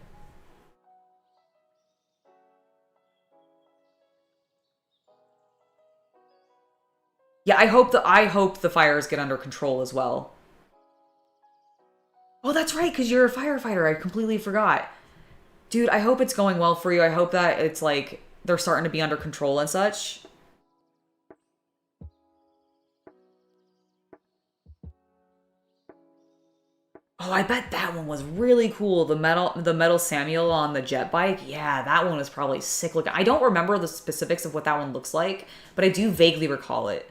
Yeah, I hope the fires get under control as well. Oh, that's right, because you're a firefighter. I completely forgot. Dude, I hope it's going well for you. I hope that it's like they're starting to be under control and such. Oh, I bet that one was really cool. The metal Samuel on the jet bike. Yeah, that one was probably sick looking. I don't remember the specifics of what that one looks like, but I do vaguely recall it.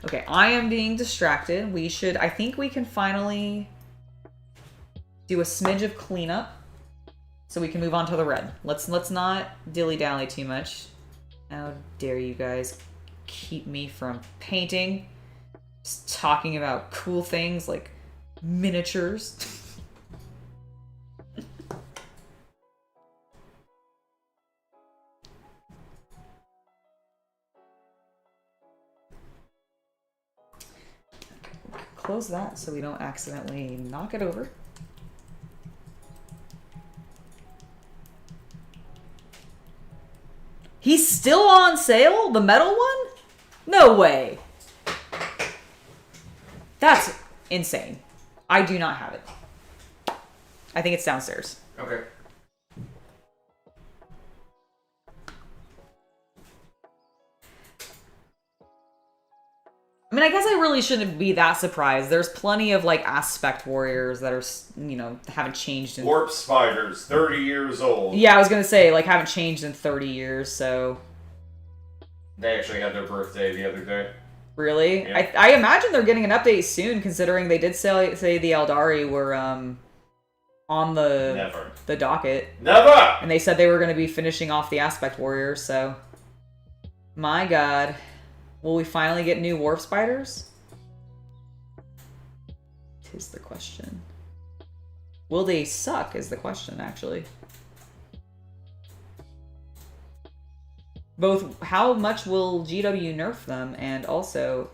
Okay, I am being distracted. I think we can finally do a smidge of cleanup so we can move on to the red. Let's not dilly-dally too much. How dare you guys keep me from painting? Just talking about cool things like miniatures. Close that so we don't accidentally knock it over. He's still on sale? The metal one? No way. That's insane. I do not have it. I think it's downstairs. Okay. really shouldn't be that surprised. There's plenty of like aspect warriors that are, haven't changed in... Warp spiders, 30 years old. Yeah, I was gonna say, like, haven't changed in 30 years, so... They actually had their birthday the other day. Really? Yeah. I imagine they're getting an update soon, considering they did say the Eldari were, on the docket. Never! And they said they were gonna be finishing off the aspect warriors, so... My god. Will we finally get new warp spiders? 'Tis the question. Will they suck is the question, actually. Both how much will GW nerf them, and also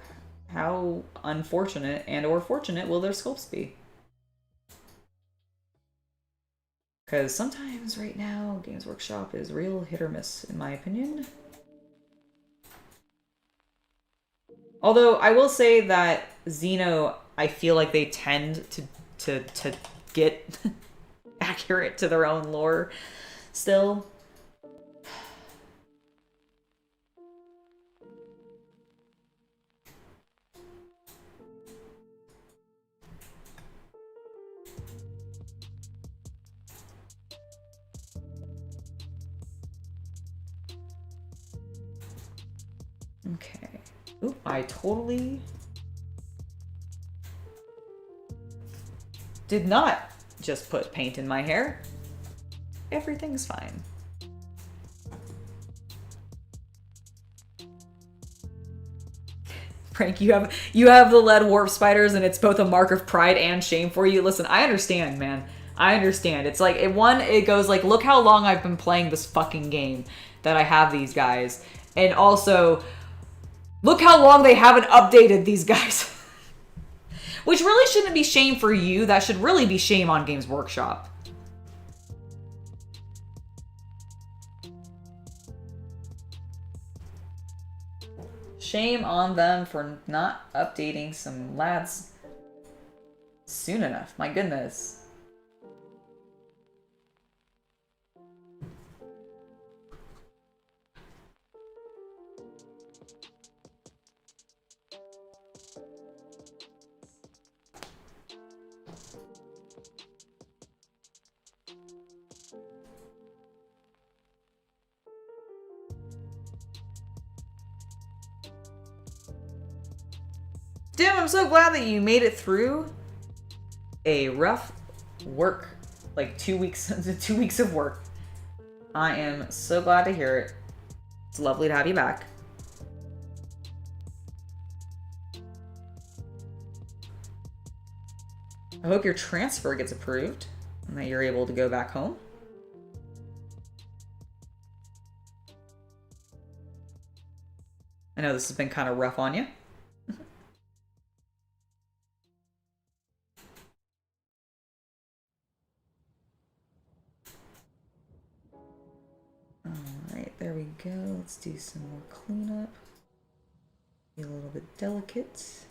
how unfortunate and or fortunate will their sculpts be? Because sometimes right now, Games Workshop is real hit or miss, in my opinion. Although I will say that Xeno, I feel like they tend to get accurate to their own lore still. Okay. Oop, I totally did not just put paint in my hair. Everything's fine. Frank, you have the lead warp spiders, and it's both a mark of pride and shame for you. Listen, I understand, man. I understand. It's like, it goes like, look how long I've been playing this fucking game that I have these guys. And also, look how long they haven't updated these guys. Which really shouldn't be shame for you. That should really be shame on Games Workshop. Shame on them for not updating some lads soon enough. My goodness. Dim, I'm so glad that you made it through a rough work, like 2 weeks, 2 weeks of work. I am so glad to hear it. It's lovely to have you back. I hope your transfer gets approved and that you're able to go back home. I know this has been kind of rough on you. Alright, there we go. Let's do some more cleanup. Be a little bit delicate.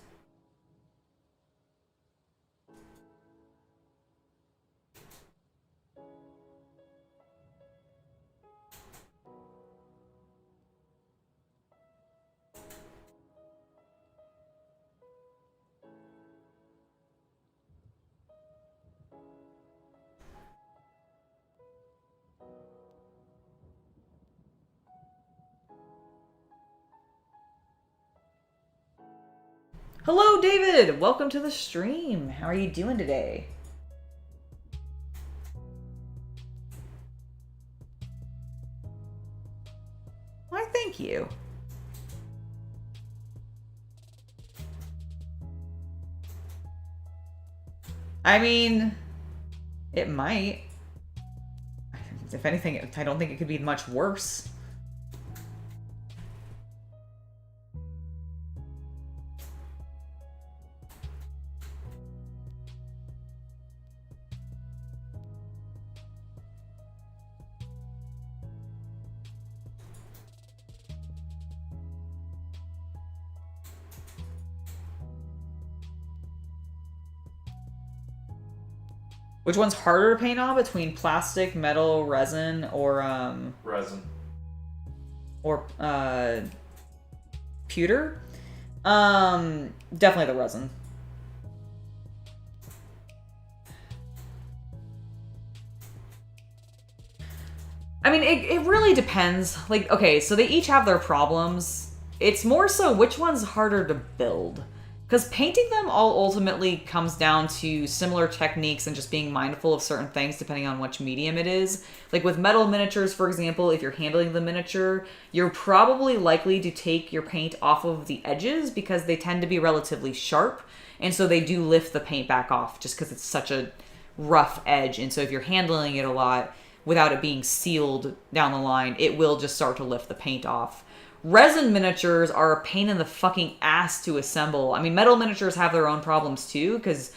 Hello, David! Welcome to the stream. How are you doing today? Why, thank you. I mean, it might. If anything, I don't think it could be much worse. Which one's harder to paint on between plastic, metal, resin, or Resin. Or pewter? Definitely the resin. I mean, it really depends. Like, okay, so they each have their problems. It's more so which one's harder to build. Because painting them all ultimately comes down to similar techniques and just being mindful of certain things depending on which medium it is. Like with metal miniatures, for example, if you're handling the miniature, you're probably likely to take your paint off of the edges because they tend to be relatively sharp. And so they do lift the paint back off just because it's such a rough edge. And so if you're handling it a lot without it being sealed down the line, it will just start to lift the paint off. Resin miniatures are a pain in the fucking ass to assemble. I mean, metal miniatures have their own problems too, because,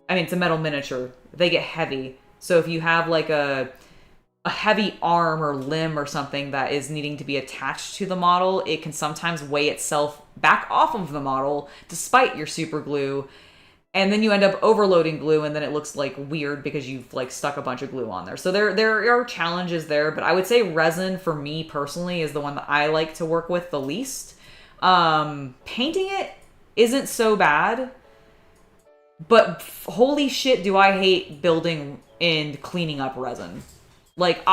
I mean, it's a metal miniature. They get heavy. So if you have like a heavy arm or limb or something that is needing to be attached to the model, it can sometimes weigh itself back off of the model despite your super glue. And then you end up overloading glue, and then it looks like weird because you've like stuck a bunch of glue on there. So there are challenges there, but I would say resin for me personally is the one that I like to work with the least. Painting it isn't so bad, but holy shit, do I hate building and cleaning up resin. Like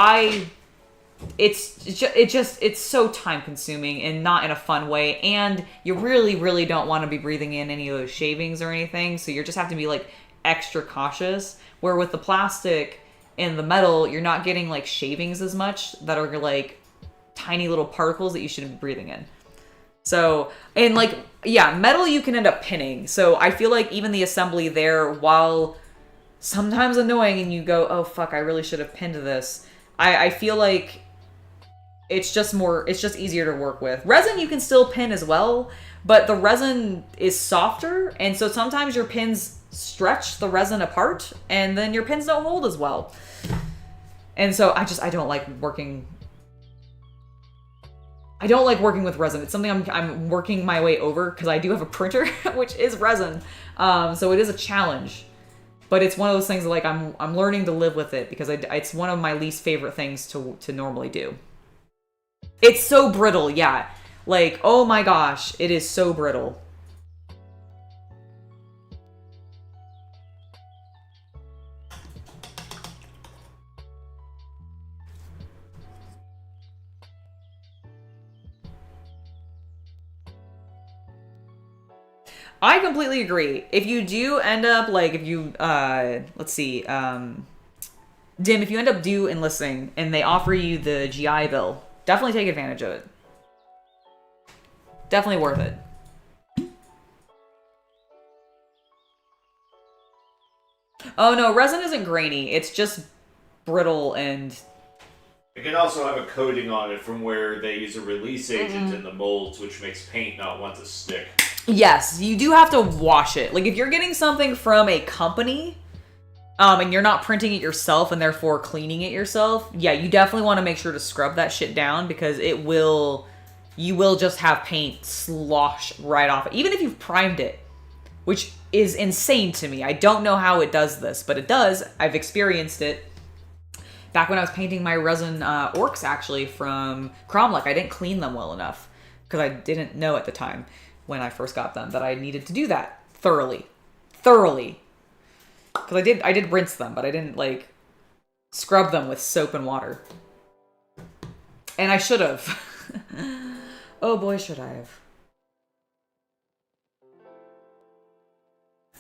it's so time consuming and not in a fun way, and you really don't want to be breathing in any of those shavings or anything, so you just have to be like extra cautious, where with the plastic and the metal you're not getting like shavings as much that are like tiny little particles that you shouldn't be breathing in. So, and like, yeah, metal you can end up pinning, so I feel like even the assembly there, while sometimes annoying and you go, oh fuck, I really should have pinned this, I feel like it's just easier to work with. Resin you can still pin as well, but the resin is softer, and so sometimes your pins stretch the resin apart, and then your pins don't hold as well. And so I don't like working with resin. It's something I'm working my way over because I do have a printer, which is resin. So it is a challenge. But it's one of those things that, like, I'm learning to live with it because it's one of my least favorite things to normally do. It's so brittle, yeah. Like, oh my gosh, it is so brittle. I completely agree. If you do end up, like, if you, let's see, Dim, if you end up enlisting and they offer you the GI Bill, definitely take advantage of it. Definitely worth it. Oh no, resin isn't grainy. It's just brittle, and it can also have a coating on it from where they use a release agent in the molds, which makes paint not want to stick. Yes, you do have to wash it. Like, if you're getting something from a company, and you're not printing it yourself and therefore cleaning it yourself, yeah, you definitely want to make sure to scrub that shit down, because you will just have paint slosh right off. Even if you've primed it, which is insane to me. I don't know how it does this, but it does. I've experienced it. Back when I was painting my resin orcs, actually, from Cromlech, I didn't clean them well enough because I didn't know at the time when I first got them that I needed to do that thoroughly. Because I did rinse them, but I didn't, like, scrub them with soap and water. And I should have. Oh boy, should I have.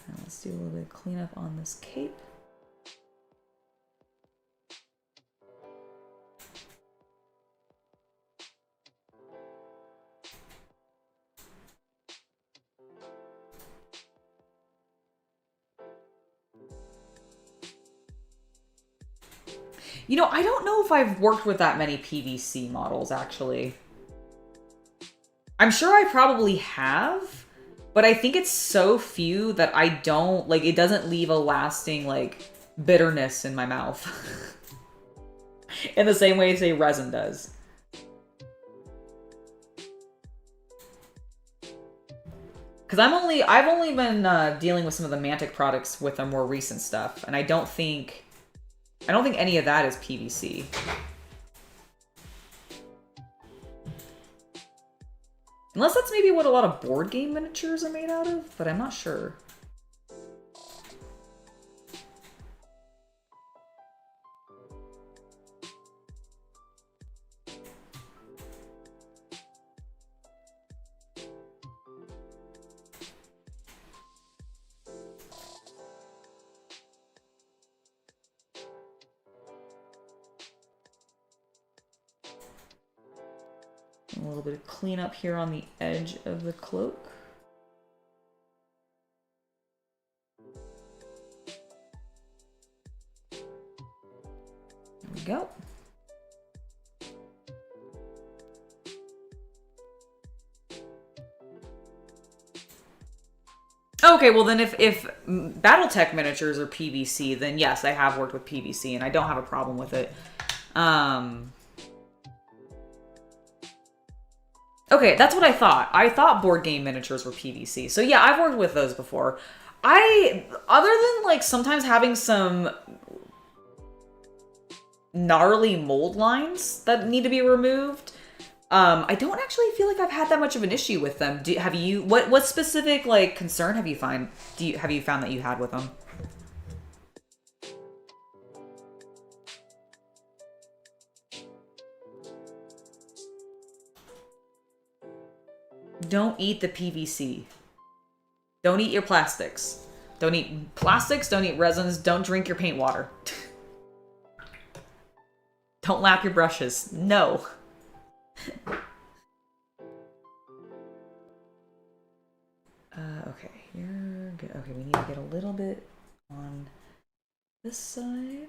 Now let's do a little bit of cleanup on this cape. You know, I don't know if I've worked with that many PVC models, actually. I'm sure I probably have, but I think it's so few that I don't, like, it doesn't leave a lasting, like, bitterness in my mouth. In the same way, say, resin does. Because I've only been dealing with some of the Mantic products with their more recent stuff, and I don't think any of that is PVC. Unless that's maybe what a lot of board game miniatures are made out of, but I'm not sure. A little bit of cleanup here on the edge of the cloak. There we go. Okay, well then if Battletech miniatures are PVC, then yes, I have worked with PVC and I don't have a problem with it. Okay, that's what I thought. I thought board game miniatures were PVC. So yeah, I've worked with those before. Other than like sometimes having some gnarly mold lines that need to be removed, I don't actually feel like I've had that much of an issue with them. Have you? What specific like concern have you found that you had with them? Don't eat the PVC. Don't eat your plastics. Don't eat plastics, don't eat resins, don't drink your paint water. Don't lap your brushes. No. Okay, you're good. Okay, we need to get a little bit on this side.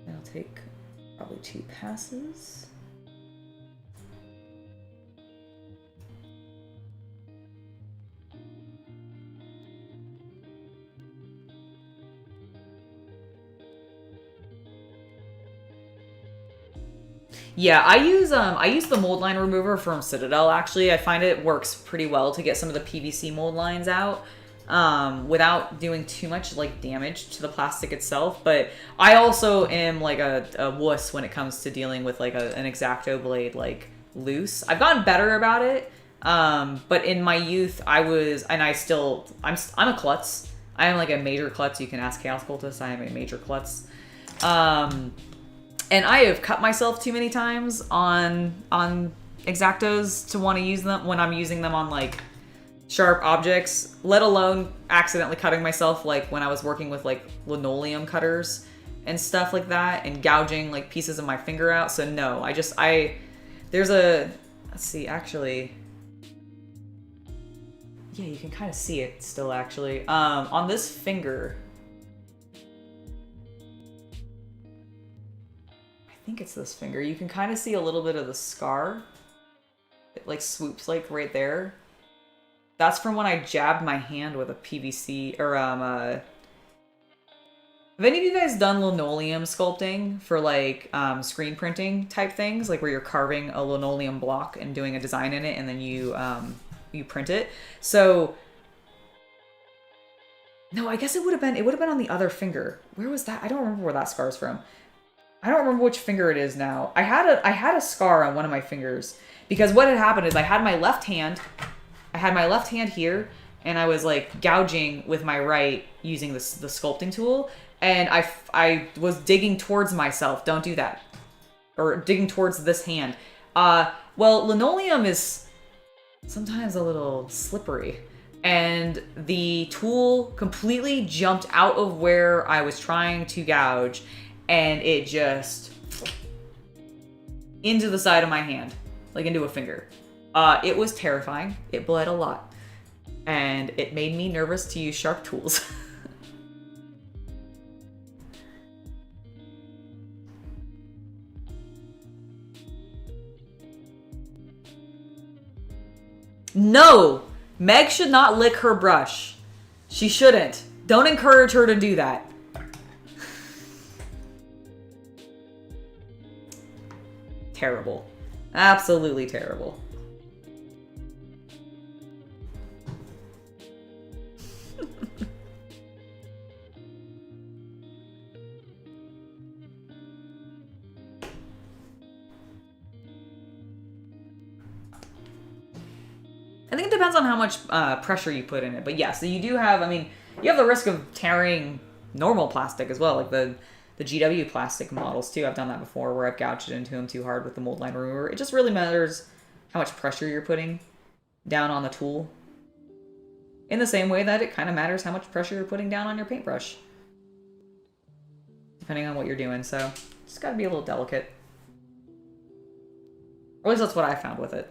It'll take probably 2 passes. Yeah, I use the mold line remover from Citadel actually. I find it works pretty well to get some of the PVC mold lines out. Without doing too much like damage to the plastic itself. But I also am like a wuss when it comes to dealing with like an X-Acto blade like loose. I've gotten better about it. But in my youth I'm a klutz. I am like a major klutz. You can ask Chaos Cultist. I am a major klutz. And I have cut myself too many times on X-Actos to want to use them when I'm using them on like sharp objects, let alone accidentally cutting myself like when I was working with like linoleum cutters and stuff like that and gouging like pieces of my finger out. So no, let's see, actually, yeah, you can kind of see it still actually. On this finger, I think it's this finger, you can kind of see a little bit of the scar. It like swoops like right there. That's from when I jabbed my hand with a PVC, or, have any of you guys done linoleum sculpting for, like, screen printing type things? Like, where you're carving a linoleum block and doing a design in it, and then you print it? So, no, I guess it would have been on the other finger. Where was that? I don't remember where that scar's from. I don't remember which finger it is now. I had a scar on one of my fingers, because what had happened is I had my left hand here, and I was like gouging with my right using the sculpting tool, and I was digging towards myself. Don't do that. Or digging towards this hand. Well, linoleum is sometimes a little slippery, and the tool completely jumped out of where I was trying to gouge, and it just into the side of my hand, like into a finger. It was terrifying. It bled a lot. And it made me nervous to use sharp tools. No! Meg should not lick her brush. She shouldn't. Don't encourage her to do that. Terrible. Absolutely terrible. think it depends on how much pressure you put in it. But yeah, so you do have, I mean, you have the risk of tearing normal plastic as well, like the GW plastic models too. I've done that before where I've gouged it into them too hard with the mold line remover. It just really matters how much pressure you're putting down on the tool. In the same way that it kind of matters how much pressure you're putting down on your paintbrush. Depending on what you're doing, so just gotta be a little delicate. Or at least that's what I found with it.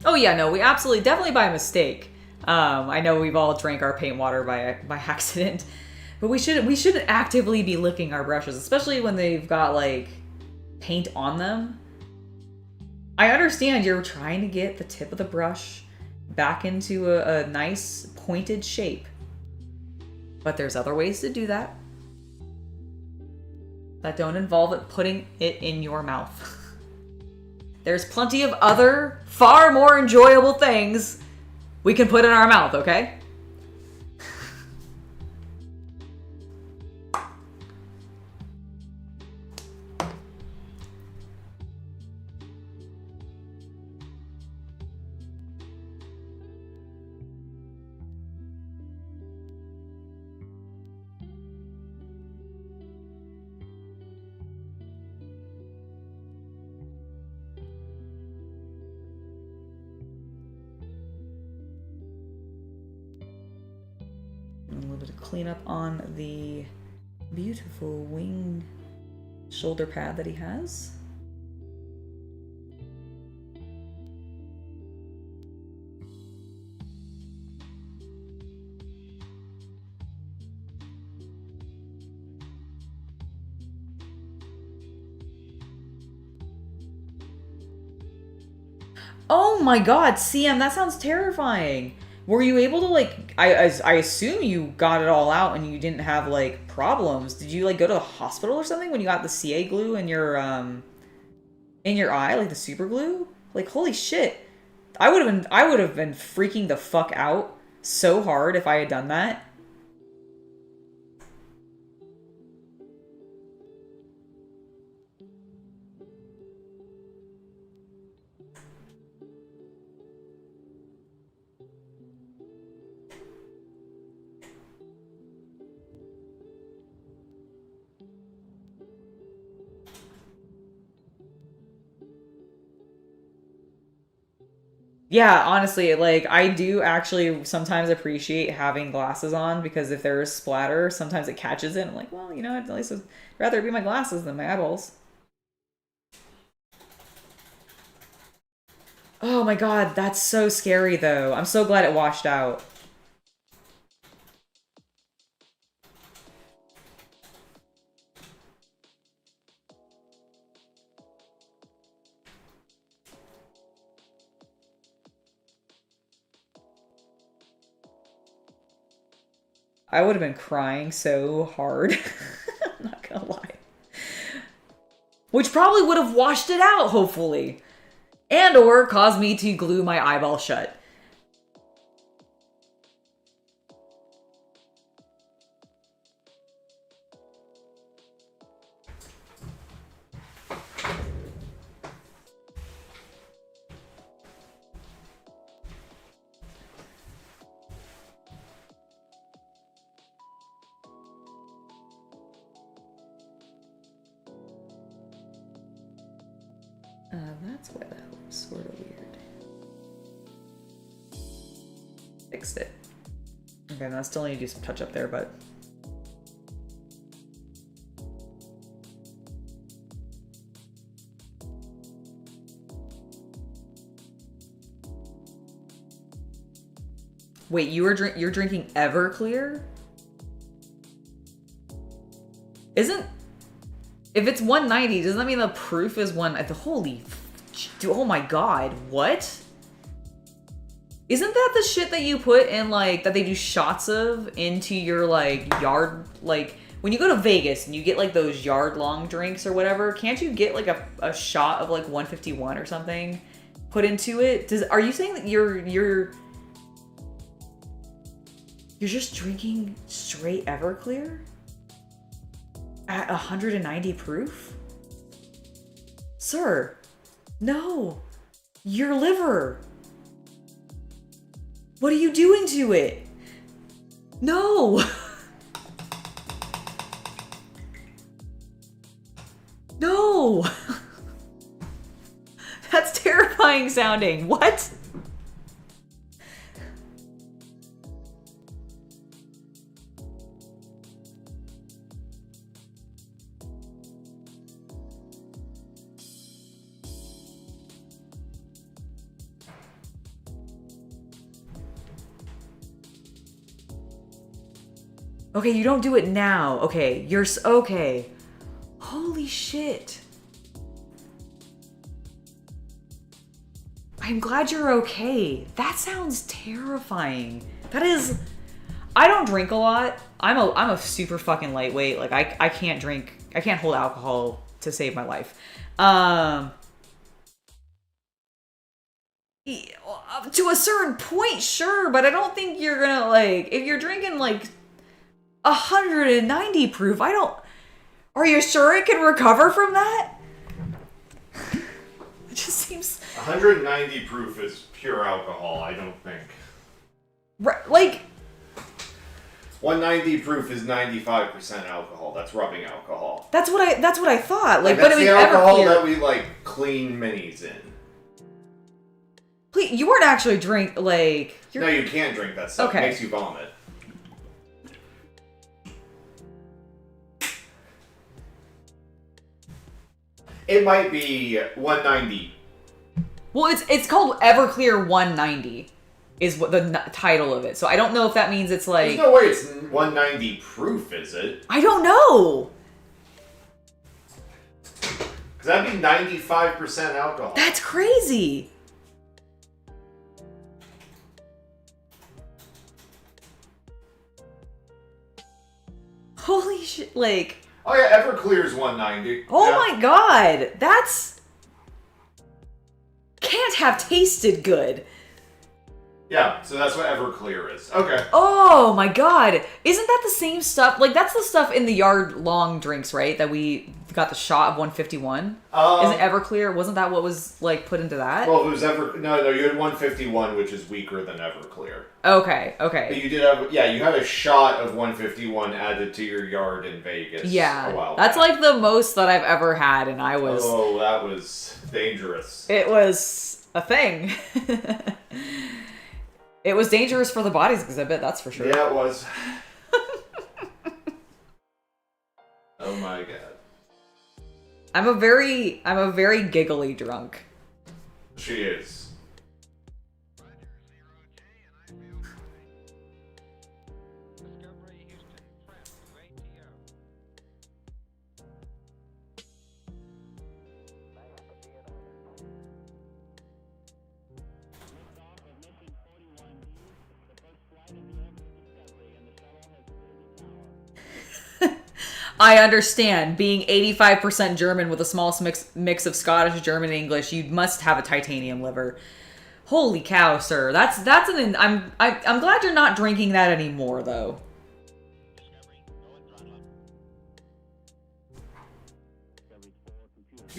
Oh yeah, no, we absolutely, definitely by mistake. I know we've all drank our paint water by accident, but we shouldn't actively be licking our brushes, especially when they've got like paint on them. I understand you're trying to get the tip of the brush back into a nice pointed shape, but there's other ways to do that that don't involve it putting it in your mouth. There's plenty of other, far more enjoyable things we can put in our mouth, okay? Clean up on the beautiful wing shoulder pad that he has. Oh my god, CM, that sounds terrifying. Were you able to, like, I assume you got it all out and you didn't have, like, problems. Did you, like, go to the hospital or something when you got the CA glue in your eye, like the super glue? Like, holy shit. I would have been freaking the fuck out so hard if I had done that. Yeah, honestly, like, I do actually sometimes appreciate having glasses on because if there's splatter, sometimes it catches it. I'm like, well, you know, at least I'd rather it be my glasses than my eyeballs. Oh my god, that's so scary, though. I'm so glad it washed out. I would have been crying so hard. I'm not gonna lie. Which probably would have washed it out, hopefully. And or caused me to glue my eyeball shut. That's why that looks sort of weird. Fixed it. Okay, now I still need to do some touch up there, but... Wait, you're drinking Everclear? Isn't... If it's 190, doesn't that mean the proof is holy... Oh my god, what? Isn't that the shit that you put in, like, that they do shots of into your, like, yard, like, when you go to Vegas and you get, like, those yard-long drinks or whatever, can't you get, like, a shot of, like, 151 or something put into it. Are you saying that you're just drinking straight Everclear at 190 proof? Sir, no. Your liver. What are you doing to it? No. No. That's terrifying sounding. What? Okay, you don't do it now. Okay, okay. Holy shit. I'm glad you're okay. That sounds terrifying. That is... I don't drink a lot. I'm a super fucking lightweight. Like, I can't drink... I can't hold alcohol to save my life. To a certain point, sure, but I don't think you're gonna, like... If you're drinking, like, 190 proof, I don't... Are you sure it can recover from that? It just seems... 190 proof is pure alcohol, I don't think. Like... 190 proof is 95% alcohol. That's rubbing alcohol. That's what I thought. Like, that's but it was the alcohol Everclear. that we, like, clean minis in. Please, you weren't actually like... No, you can't drink that stuff. Okay. It makes you vomit. It might be 190. Well, it's called Everclear 190 is what the title of it. So I don't know if that means it's like... There's no way it's 190 proof, is it? I don't know. Because that'd be 95% alcohol. That's crazy. Holy shit, like... Oh yeah, Everclear's 190. Oh yeah. my god, that's... Can't have tasted good. Yeah, so that's what Everclear is. Okay. Oh my god. Isn't that the same stuff? Like, that's the stuff in the yard long drinks, right? That we got the shot of 151? Isn't Everclear? Wasn't that what was, like, put into that? Well, it was No, you had 151, which is weaker than Everclear. Okay. But you did have... Yeah, you had a shot of 151 added to your yard in Vegas a while That's back. like the most that I've ever had, and I was... Oh, that was dangerous. It was a thing. It was dangerous for the bodies exhibit, that's for sure. Yeah, it was. Oh my god. I'm a very giggly drunk. She is. I understand. Being 85% German with a small mix of Scottish, German, and English, you must have a titanium liver. Holy cow, sir. I'm glad you're not drinking that anymore, though.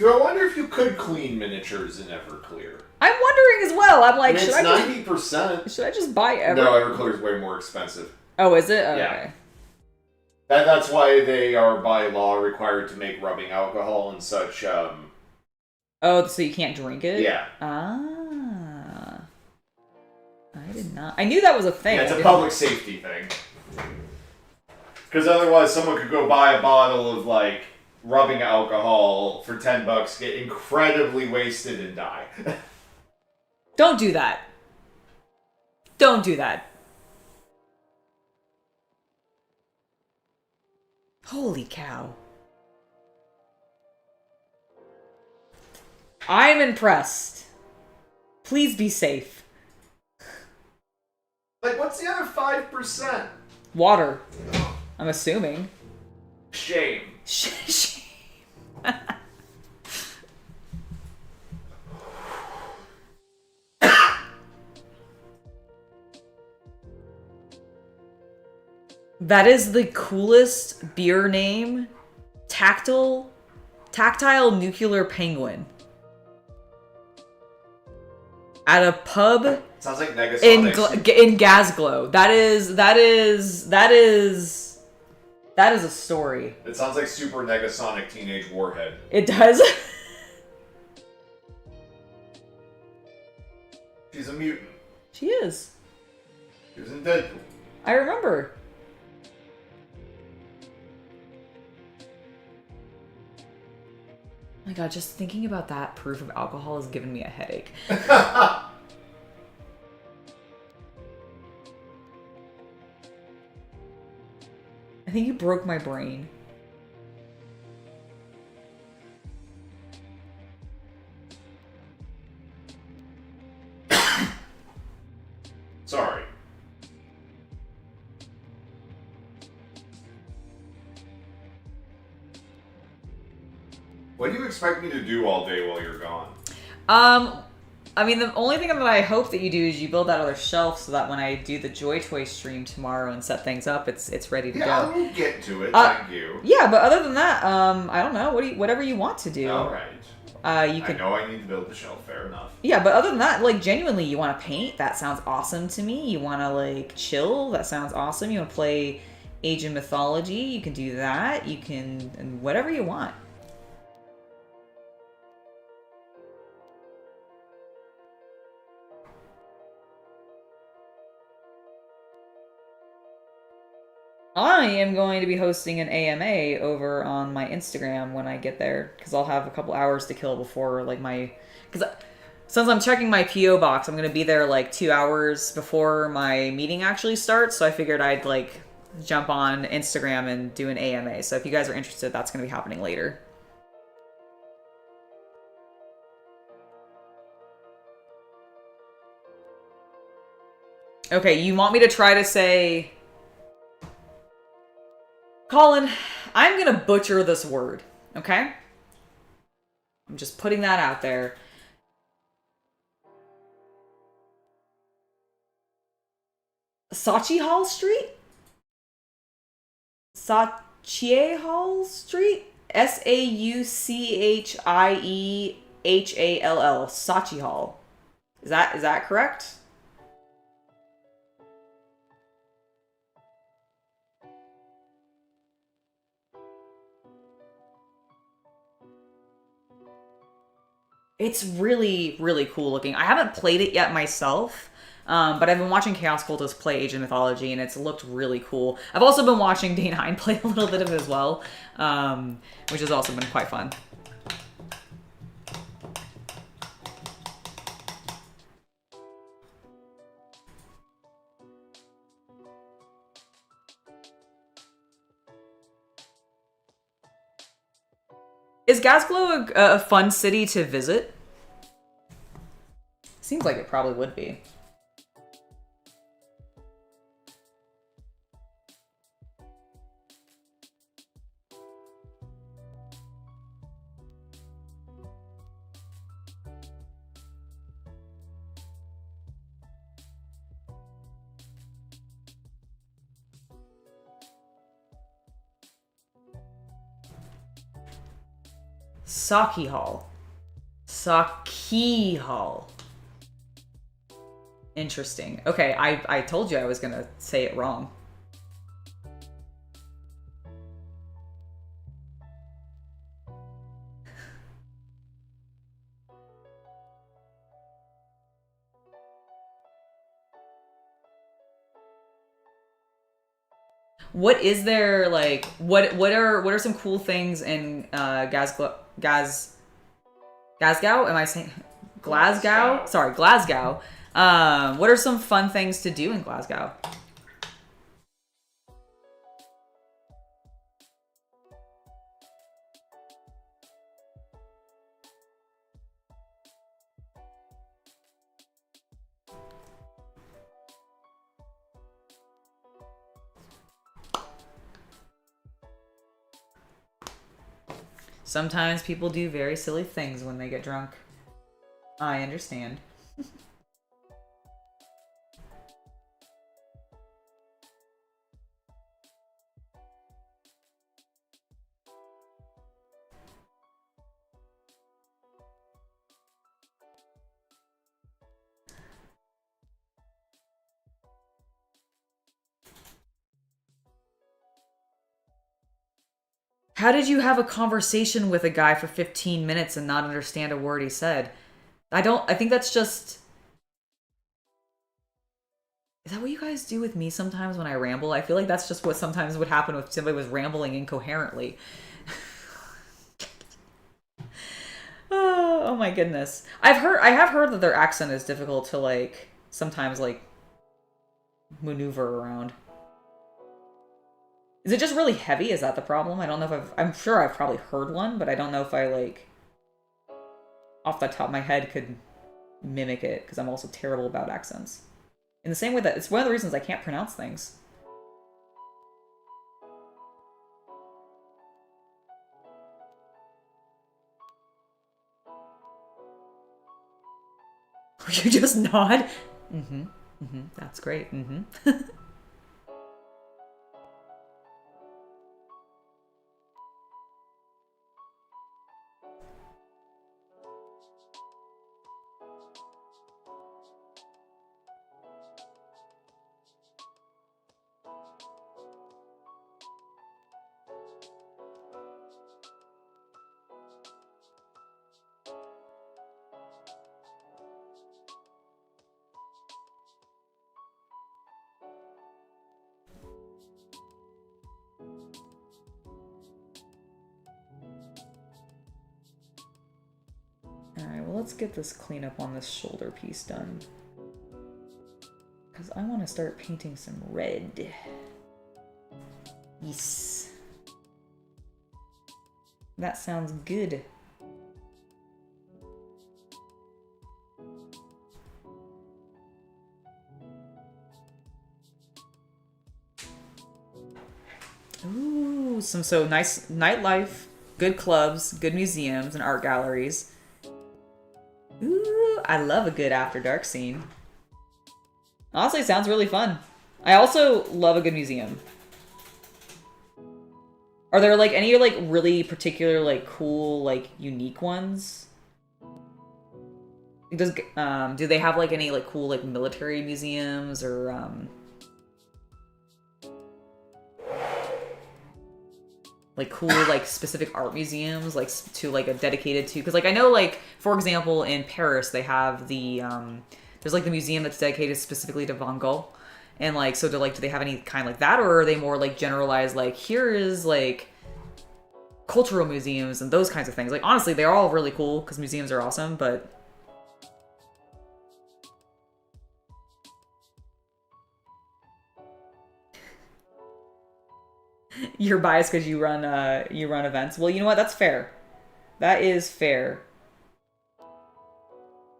I wonder if you could clean miniatures in Everclear. I'm wondering as well. I'm like, I mean, it's 90%. should I just buy No, Everclear is way more expensive. Oh, is it? Oh, Yeah. okay. That's why they are by law required to make rubbing alcohol and such. Oh, so you can't drink it? Yeah. Ah. I did not. I knew that was a thing. Yeah, it's a public safety thing. Because otherwise, someone could go buy a bottle of like rubbing alcohol for $10, get incredibly wasted, and die. Don't do that. Don't do that. Holy cow. I'm impressed. Please be safe. Like, what's the other 5%? Water. I'm assuming. Shame. Shame. That is the coolest beer name. Tactile nuclear penguin. At a pub Sounds like Negasonic. in Glasgow. That is a story. It sounds like Super Negasonic Teenage Warhead. It does. She's a mutant. She is. She was in Deadpool. I remember. Oh my god, just thinking about that proof of alcohol is giving me a headache. I think you broke my brain. Sorry. What do you expect me to do all day while you're gone? I mean, the only thing that I hope that you do is you build that other shelf so that when I do the Joy Toy stream tomorrow and set things up, it's ready to go. Yeah, we'll get to it. Thank you. Yeah, but other than that, I don't know. Whatever you want to do. All right. You can. I know I need to build the shelf. Fair enough. Yeah, but other than that, like genuinely, you want to paint? That sounds awesome to me. You want to like chill? That sounds awesome. You want to play Age of Mythology? You can do that. You can and whatever you want. I am going to be hosting an AMA over on my Instagram when I get there, because I'll have a couple hours to kill before, like, because since I'm checking my P.O. box, I'm going to be there, like, 2 hours before my meeting actually starts, so I figured I'd, like, jump on Instagram and do an AMA. So if you guys are interested, that's going to be happening later. Okay, you want me to try to say... Colin, I'm gonna butcher this word, okay? I'm just putting that out there. Sachi Hall Street? Sachi Hall Street? Sauchiehall. Sachi Hall. Is that correct? It's really, really cool looking. I haven't played it yet myself, but I've been watching Chaos Cultist play Age of Mythology, and it's looked really cool. I've also been watching Day9 play a little bit of it as well, which has also been quite fun. Is Glasgow a fun city to visit? Seems like it probably would be. Saki Hall. Saki Hall. Interesting. Okay, I told you I was gonna say it wrong. What is there like? What are some cool things in Glasgow? Am I saying Glasgow? Sorry, Glasgow. What are some fun things to do in Glasgow? Sometimes people do very silly things when they get drunk. I understand. How did you have a conversation with a guy for 15 minutes and not understand a word he said? I think that's just... Is that what you guys do with me sometimes when I ramble? I feel like that's just what sometimes would happen if somebody was rambling incoherently. Oh my goodness. I have heard that their accent is difficult to, like, sometimes, like, maneuver around. Is it just really heavy? Is that the problem? I don't know if I'm sure I've probably heard one, but I don't know if I, like, off the top of my head could mimic it, because I'm also terrible about accents. In the same way that it's one of the reasons I can't pronounce things. You just nod? Mm-hmm. Mm-hmm. That's great. Mm-hmm. Alright, well, let's get this cleanup on this shoulder piece done. Because I want to start painting some red. Yes. That sounds good. Ooh, so nice nightlife, good clubs, good museums and art galleries. Ooh, I love a good after dark scene. Honestly, it sounds really fun. I also love a good museum. Are there, like, any, like, really particular, like, cool, like, unique ones? Do they have, like, any, like, cool, like, military museums or, like, cool, like, specific art museums, like, to, like, a dedicated to... Because, like, I know, like, for example, in Paris, they have the, there's, like, the museum that's dedicated specifically to Van Gogh. And, like, so do they have any kind like that? Or are they more, like, generalized, like, here is, like, cultural museums and those kinds of things? Like, honestly, they're all really cool, because museums are awesome, but... You're biased because you run events. Well, you know what? That's fair. That is fair.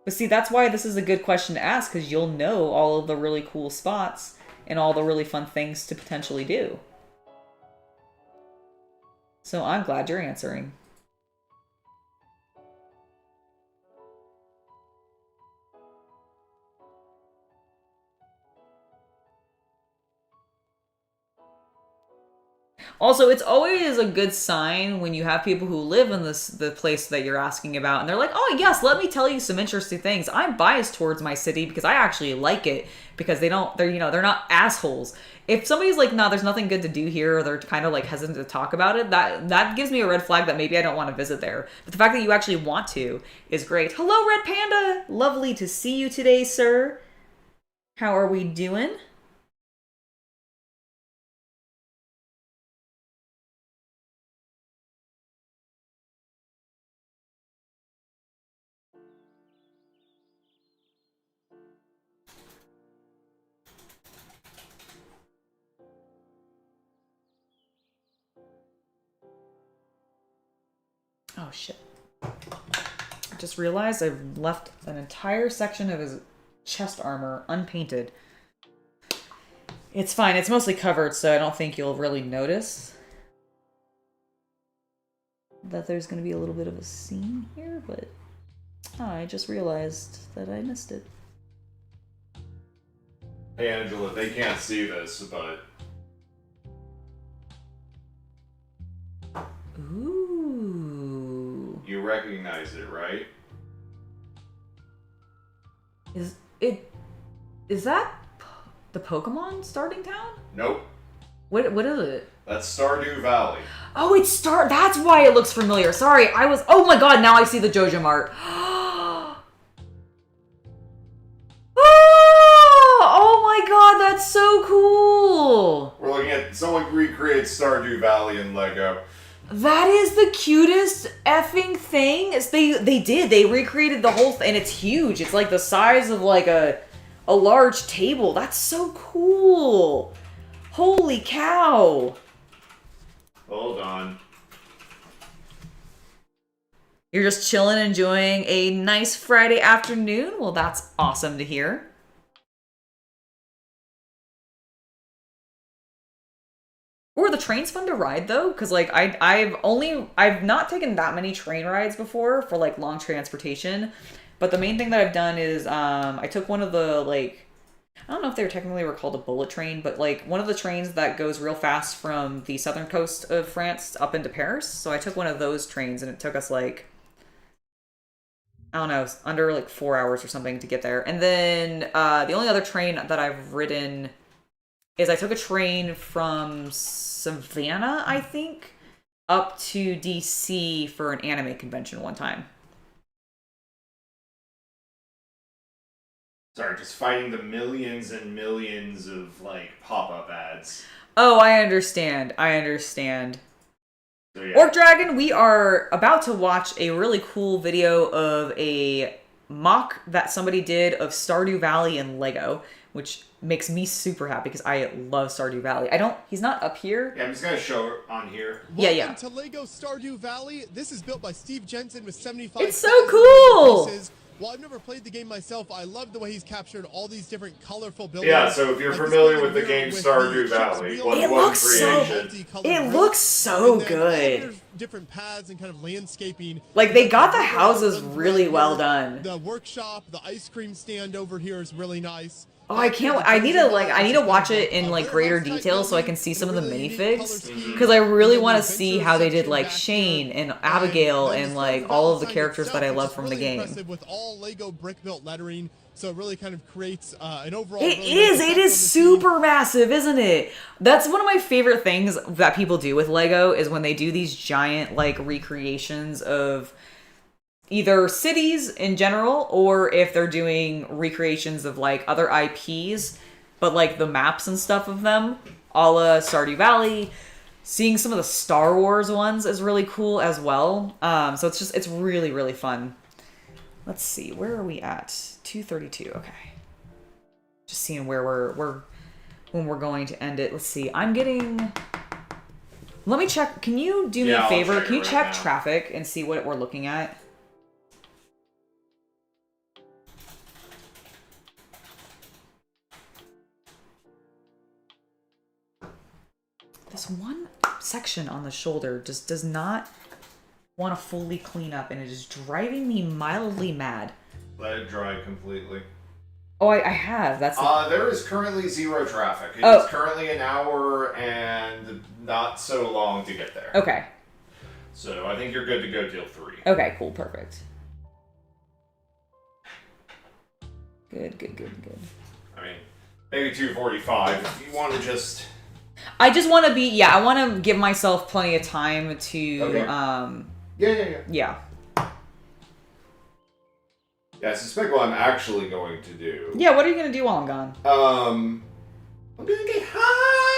But see, that's why this is a good question to ask, because you'll know all of the really cool spots and all the really fun things to potentially do. So I'm glad you're answering. Also, it's always a good sign when you have people who live in the place that you're asking about, and they're like, "Oh yes, let me tell you some interesting things." I'm biased towards my city because I actually like it because they're not assholes. If somebody's like, "No, there's nothing good to do here," or they're kind of like hesitant to talk about it, that gives me a red flag that maybe I don't want to visit there. But the fact that you actually want to is great. Hello, Red Panda. Lovely to see you today, sir. How are we doing? Oh, shit. I just realized I've left an entire section of his chest armor unpainted. It's fine. It's mostly covered, so I don't think you'll really notice that there's going to be a little bit of a seam here, but I just realized that I missed it. Hey, Angela, they can't see this, but... Ooh. You recognize it, right? Is that the Pokemon starting town? Nope. What is it? That's Stardew Valley. Oh, that's why it looks familiar. Sorry, oh my god, now I see the Jojo Mart. Oh my god, that's so cool. We're looking at someone recreated Stardew Valley in Lego. That is the cutest effing thing. They recreated the whole thing, and it's huge. It's like the size of like a large table. That's so cool. Holy cow. Hold on. You're just chilling, enjoying a nice Friday afternoon? Well, that's awesome to hear. Or the train's fun to ride though, because like I've not taken that many train rides before for like long transportation, but the main thing that I've done is I took one of the like, I don't know if they were called a bullet train, but like one of the trains that goes real fast from the southern coast of France up into Paris. So I took one of those trains and it took us like, I don't know, under like 4 hours or something to get there. And then the only other train that I've ridden is I took a train from Savannah, I think, up to DC for an anime convention one time. Sorry, just fighting the millions and millions of like pop-up ads. Oh, I understand. So, yeah. Orc Dragon, we are about to watch a really cool video of a mock that somebody did of Stardew Valley and Lego, which makes me super happy because I love Stardew Valley. He's not up here. Yeah, I'm just gonna show it on here. Welcome to Lego Stardew Valley. This is built by Steve Jensen with 75. It's so cool! While I've never played the game myself, I love the way he's captured all these different colorful buildings. Yeah, so if you're familiar with the game Stardew Valley, it looks so good. Different paths and kind of landscaping. Like they got the houses really well done. The workshop, the ice cream stand over here is really nice. Oh, I need to watch it in like greater detail so I can see some of the minifigs, because I really want to see how they did like Shane and Abigail and like all of the characters that I love from the game. With all Lego brick built lettering, so it really kind of creates an overall. It is super massive, isn't it? That's one of my favorite things that people do with Lego is when they do these giant like recreations of either cities in general, or if they're doing recreations of like other IPs, but like the maps and stuff of them, a la Stardew Valley. Seeing some of the Star Wars ones is really cool as well. So it's really, really fun. Let's see, where are we at? 2:32. Okay. Just seeing where when we're going to end it. Let's see. Let me check. Can you do me a favor? Can you check traffic and see what we're looking at? This one section on the shoulder just does not want to fully clean up, and it is driving me mildly mad. Let it dry completely. Oh, I have. That's there is currently zero traffic. It is currently an hour and not so long to get there. Okay. So I think you're good to go till 3. Okay, cool, perfect. Good. I mean, maybe 2:45 if you want to just... I just want to be, I want to give myself plenty of time to, Yeah. Yeah, I suspect what I'm actually going to do... Yeah, what are you going to do while I'm gone? I'm going to get high!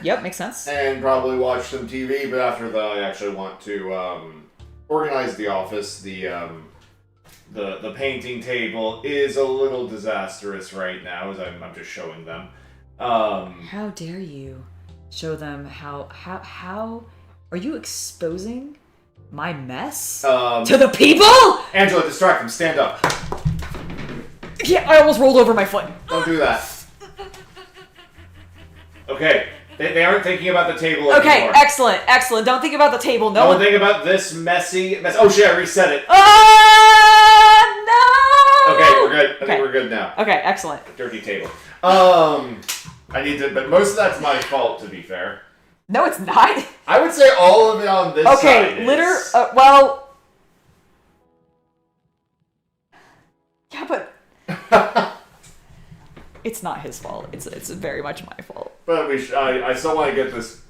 Yep, makes sense. And probably watch some TV, but after that I actually want to, organize the office. The painting table is a little disastrous right now, as I'm just showing them. How dare you show them how are you exposing my mess to the people? Angela, distract them. Stand up. Yeah, I almost rolled over my foot. Don't do that. Okay, they aren't thinking about the table anymore. Okay, excellent. Don't think about the table. Don't think about this messy mess. Oh shit, I reset it. No! Okay, we're good. I think we're good now. Okay, excellent. Dirty table. I need to, but most of that's my fault, to be fair. No, it's not. I would say all of it on this side Okay, well... Yeah, but... It's not his fault. It's very much my fault. But I still want to get this.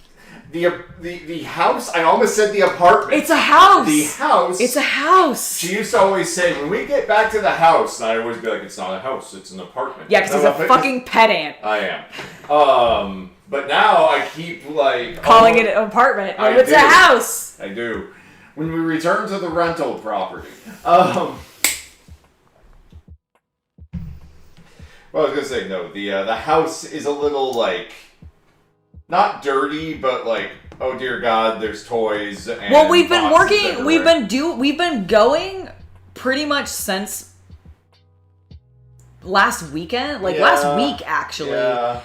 The house. I almost said the apartment. It's a house. The house. It's a house. She used to always say, when we get back to the house, and I always be like, it's not a house, it's an apartment. Yeah, because he's a fucking pedant. I am. But now I keep like calling it an apartment. Well, it's a house. I do. When we return to the rental property. Well, I was gonna say no. The house is a little like not dirty, but like, oh dear God, there's toys. And well, we've been working. Everywhere. We've been going pretty much since last weekend, last week actually. Yeah.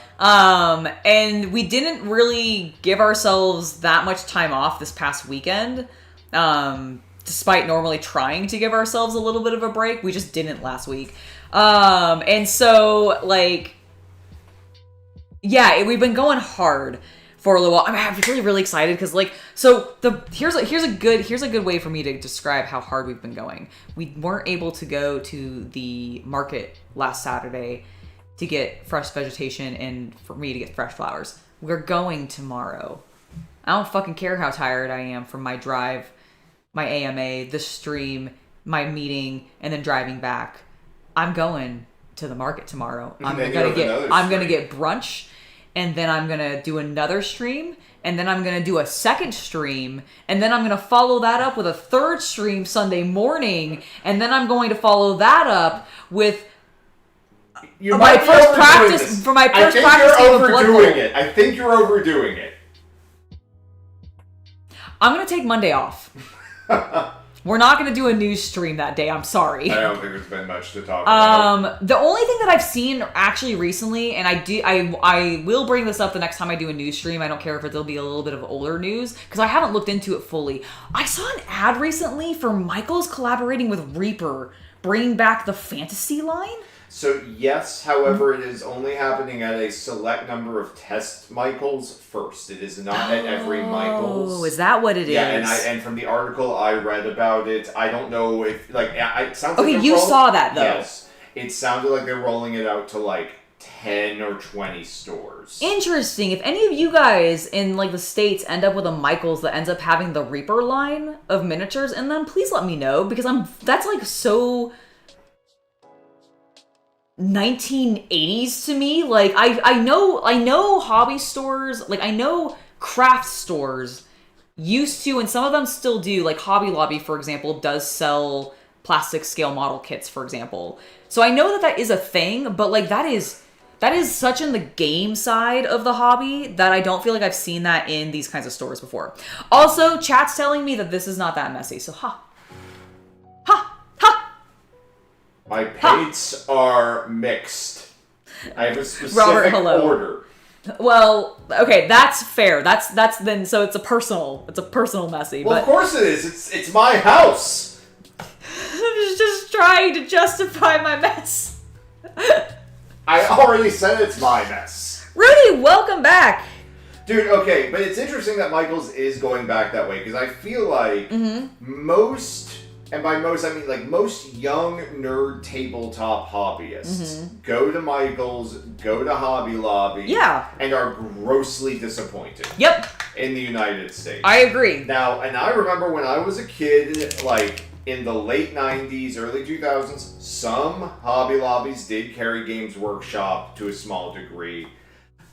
And we didn't really give ourselves that much time off this past weekend. Despite normally trying to give ourselves a little bit of a break, we just didn't last week. And so like, yeah, we've been going hard for a little while. I'm really excited because like, so here's a good way for me to describe how hard we've been going. We weren't able to go to the market last Saturday to get fresh vegetation and for me to get fresh flowers. We're going tomorrow. I don't fucking care how tired I am from my drive, my AMA, the stream, my meeting, and then driving back. I'm going to the market tomorrow. I'm gonna get brunch, and then I'm gonna do another stream, and then I'm gonna do a second stream, and then I'm gonna follow that up with a third stream Sunday morning, and then I'm going to follow that up with my first practice game of Blood Bowl. I think you're overdoing it. I'm gonna take Monday off. We're not going to do a news stream that day. I'm sorry. I don't think there's been much to talk about. The only thing that I've seen actually recently, and I will bring this up the next time I do a news stream. I don't care if it'll be a little bit of older news because I haven't looked into it fully. I saw an ad recently for Michaels collaborating with Reaper, bringing back the fantasy line. So yes, however, it is only happening at a select number of test Michaels first. It is not at every Michaels. Oh, is that what it is? Yeah, and from the article I read about it, I don't know if it sounds like okay. You saw that though. Yes, it sounded like they're rolling it out to like 10 or 20 stores. Interesting. If any of you guys in like the States end up with a Michaels that ends up having the Reaper line of miniatures in them, please let me know because that's like so 1980s to me. Like I know hobby stores, like I know craft stores used to, and some of them still do, like Hobby Lobby for example does sell plastic scale model kits for example. So I know that is a thing, but like that is such in the game side of the hobby that I don't feel like I've seen that in these kinds of stores before. Also, chat's telling me that this is not that messy, so ha. My paints are mixed. I have a specific order. Well, okay, that's fair. That's then so it's a personal messy. Well, but of course it is. It's my house. I'm just trying to justify my mess. I already said it's my mess. Rudy, welcome back. Dude, okay, but it's interesting that Michaels is going back that way because I feel like most. And by most, I mean like most young nerd tabletop hobbyists go to Michaels, go to Hobby Lobby, and are grossly disappointed. Yep. In the United States. I agree. Now, and I remember when I was a kid, like in the late 90s, early 2000s, some Hobby Lobbies did carry Games Workshop to a small degree.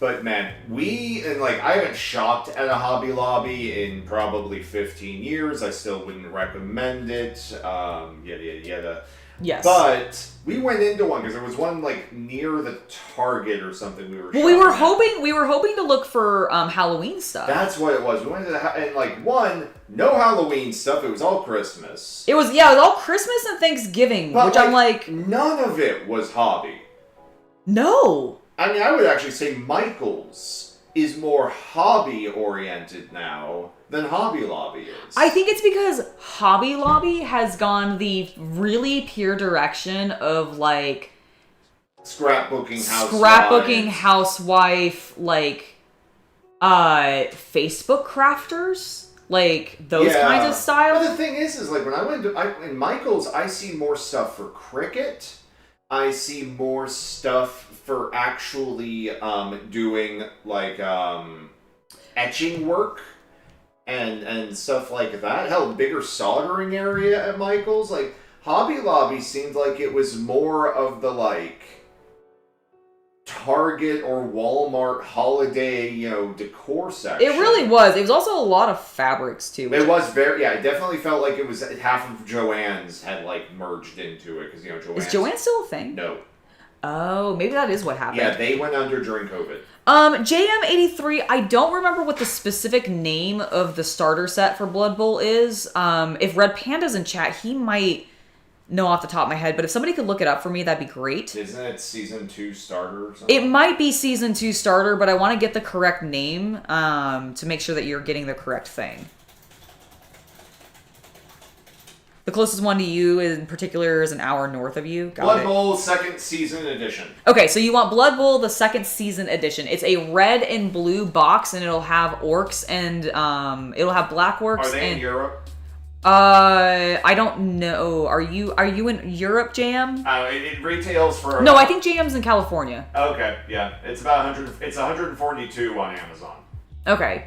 But man, I haven't shopped at a Hobby Lobby in probably 15 years. I still wouldn't recommend it. Yada. Yes. But we went into one because there was one like near the Target or something. We were hoping to look for Halloween stuff. That's what it was. We went to no Halloween stuff. It was all Christmas. It was all Christmas and Thanksgiving, but which I'm like none of it was hobby. No. I mean, I would actually say Michaels is more hobby-oriented now than Hobby Lobby is. I think it's because Hobby Lobby has gone the really pure direction of, like... Scrapbooking housewife, like, Facebook crafters. Like, those kinds of styles. But the thing is like, when I went to... in Michaels, I see more stuff for cricket... I see more stuff for actually doing like etching work and stuff like that. Hell, bigger soldering area at Michael's. Like Hobby Lobby seemed like it was more of the like Target or Walmart holiday, decor section. It really was. It was also a lot of fabrics too. It was very, yeah. It definitely felt like it was half of Joann's had like merged into it because Joann's. Is Joann still a thing? No. Oh, maybe that is what happened. Yeah, they went under during COVID. JM83. I don't remember what the specific name of the starter set for Blood Bowl is. If Red Panda's in chat, he might know off the top of my head, but if somebody could look it up for me, that'd be great. Isn't it Season 2 starter or something? It might be Season 2 starter, but I want to get the correct name to make sure that you're getting the correct thing. The closest one to you in particular is an hour north of you. Blood Bowl 2nd Season Edition. Okay, so you want Blood Bowl, the 2nd Season Edition. It's a red and blue box, and it'll have orcs and it'll have black orcs. Are they in Europe? I don't know. Are you in Europe, JM? It retails for... No, I think JM's in California. Okay, yeah. It's about 100... It's 142 on Amazon. Okay.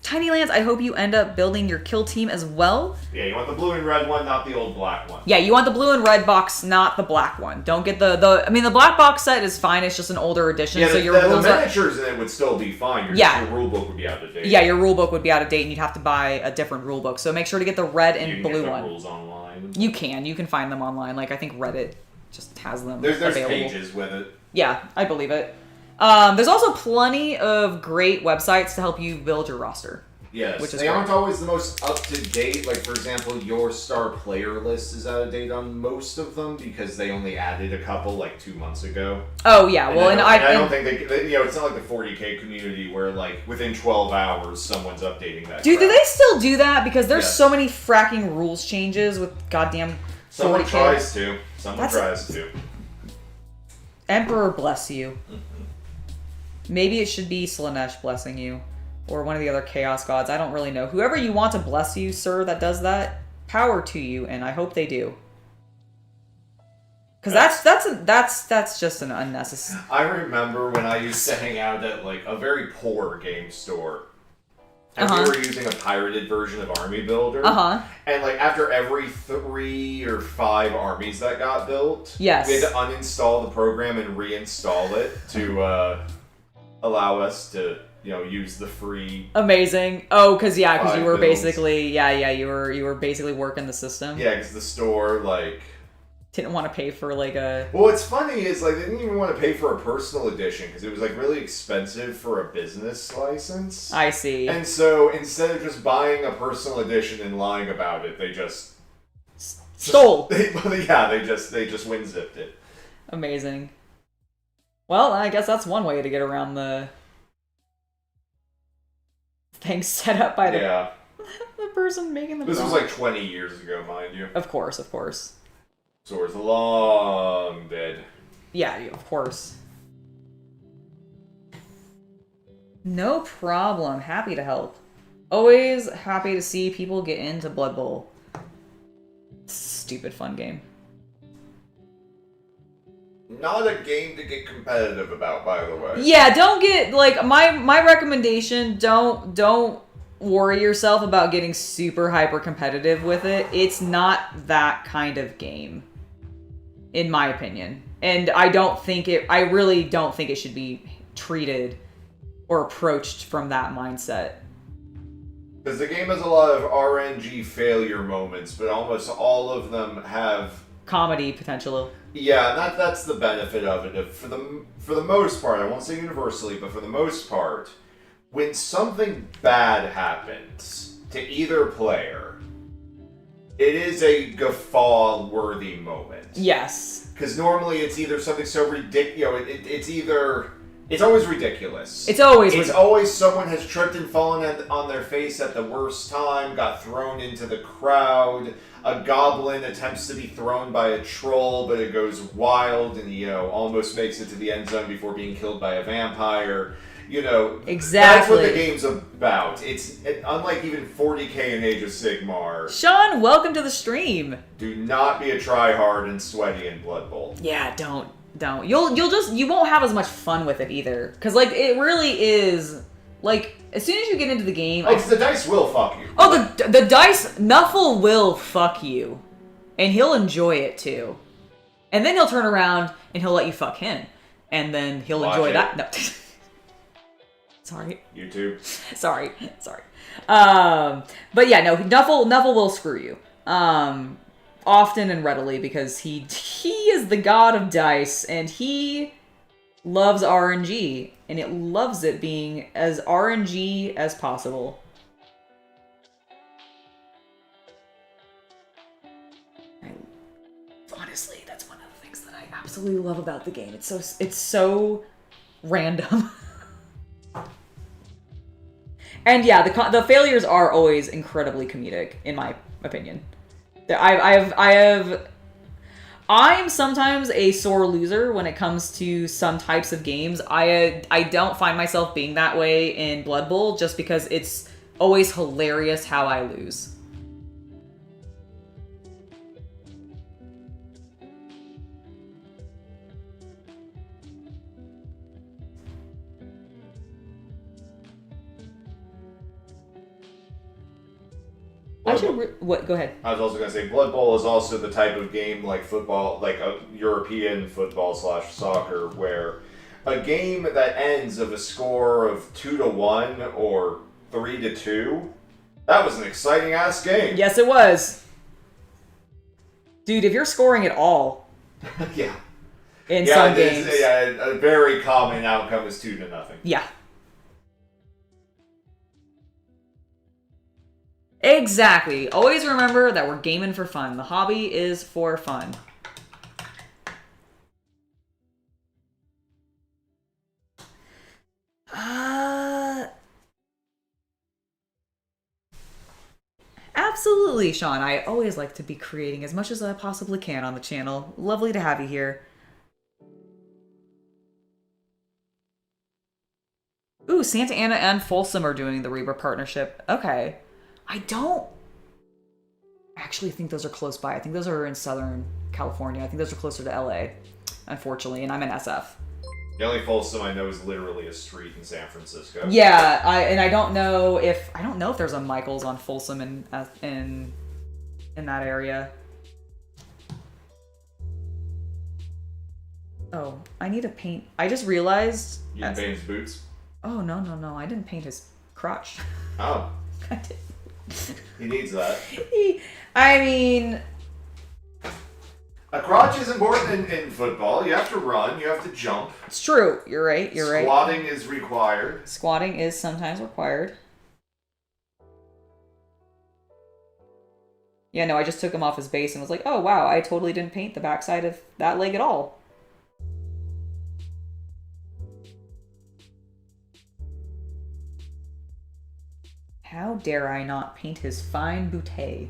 Tiny Lands, I hope you end up building your kill team as well. Yeah, you want the blue and red one, not the old black one. Yeah, you want the blue and red box, not the black one. Don't get the black box set is fine. It's just an older edition. Yeah, so your the rules miniatures in it would still be fine. Your rule book would be out of date. Yeah, your rule book would be out of date, and you'd have to buy a different rule book. So make sure to get the red and you can blue get the one. rules online. You can find them online. Like I think Reddit just has them. There's available. pages with it. Yeah, I believe it. There's also plenty of great websites to help you build your roster. Yes, which is they great. aren't always the most up-to-date. Like, for example, your star player list is out of date on most of them because they only added a couple, like, 2 months ago. Oh, yeah. Well, I don't think they it's not like the 40K community where, like, within 12 hours, someone's updating that Dude, crap. do they still do that? Because there's Yes. so many fracking rules changes with goddamn 40K. Someone tries to. Someone tries to. Emperor bless you. Maybe it should be Slanesh blessing you. Or one of the other chaos gods. I don't really know. Whoever you want to bless you, sir, that does that, power to you, and I hope they do. Because that's just an unnecessary. I remember when I used to hang out at like a very poor game store, and we were using a pirated version of Army Builder. And like after every 3 or 5 armies that got built, yes, we had to uninstall the program and reinstall it to allow us to. Use the free. Amazing. Oh, because you were bills. basically you were basically working the system. Yeah, because the store like didn't want to pay for like a. Well, what's funny is like they didn't even want to pay for a personal edition because it was like really expensive for a business license. I see. And so instead of just buying a personal edition and lying about it, they just stole. They just wind-zipped it. Amazing. Well, I guess that's one way to get around the things set up by the person making the. This was like 20 years ago, mind you. Of course. So it's long dead. Yeah, of course. No problem. Happy to help. Always happy to see people get into Blood Bowl. Stupid fun game. Not a game to get competitive about, by the way. Yeah, don't get like my recommendation. Don't worry yourself about getting super hyper competitive with it. It's not that kind of game, in my opinion. And I really don't think it should be treated or approached from that mindset. Because the game has a lot of RNG failure moments, but almost all of them have Comedy potential. Yeah, that's the benefit of it. For the most part, I won't say universally, but for the most part, when something bad happens to either player, it is a guffaw-worthy moment. Yes. Because normally it's either something so ridiculous, it's always ridiculous. It's always someone has tripped and fallen on their face at the worst time, got thrown into the crowd. A goblin attempts to be thrown by a troll, but it goes wild and, almost makes it to the end zone before being killed by a vampire. You know, Exactly. That's what the game's about. It's unlike even 40k in Age of Sigmar. Sean, welcome to the stream. Do not be a tryhard and sweaty in Blood Bowl. Yeah, don't. You won't have as much fun with it either. Cause like it really is like as soon as you get into the game. Oh, the dice will fuck you. Oh, the dice Nuffle will fuck you, and he'll enjoy it too, and then he'll turn around and he'll let you fuck him, and then he'll Watch enjoy it. that. No. Sorry. YouTube. Sorry. But yeah, no, Nuffle will screw you. Often and readily because he is the god of dice and he loves RNG and it loves it being as RNG as possible. Honestly, that's one of the things that I absolutely love about the game. It's so random. And yeah, the failures are always incredibly comedic, in my opinion. I'm sometimes a sore loser when it comes to some types of games. I don't find myself being that way in Blood Bowl just because it's always hilarious how I lose. What? Go ahead. I was also going to say, Blood Bowl is also the type of game like football, like a European football / soccer, where a game that ends of a score of 2-1 or 3-2, that was an exciting ass game. Yes, it was. Dude, if you're scoring at all. Yeah. In some games. A very common outcome is 2-0. Yeah. Exactly. Always remember that we're gaming for fun. The hobby is for fun. Absolutely, Sean. I always like to be creating as much as I possibly can on the channel. Lovely to have you here. Ooh, Santa Ana and Folsom are doing the Reba partnership. Okay. I don't actually think those are close by. I think those are in Southern California. I think those are closer to LA, unfortunately, and I'm in SF. The only Folsom I know is literally a street in San Francisco. Yeah, I don't know if there's a Michaels on Folsom in that area. Oh, I need to paint. I just realized. You didn't paint his boots? Oh no! I didn't paint his crotch. Oh. I did. He needs that. I mean, a crotch is important in football. You have to run. You have to jump. It's true. You're right. Squatting is required. Squatting is sometimes required. Yeah, no, I just took him off his base and was like, oh wow, I totally didn't paint the backside of that leg at all. How dare I not paint his fine bootay?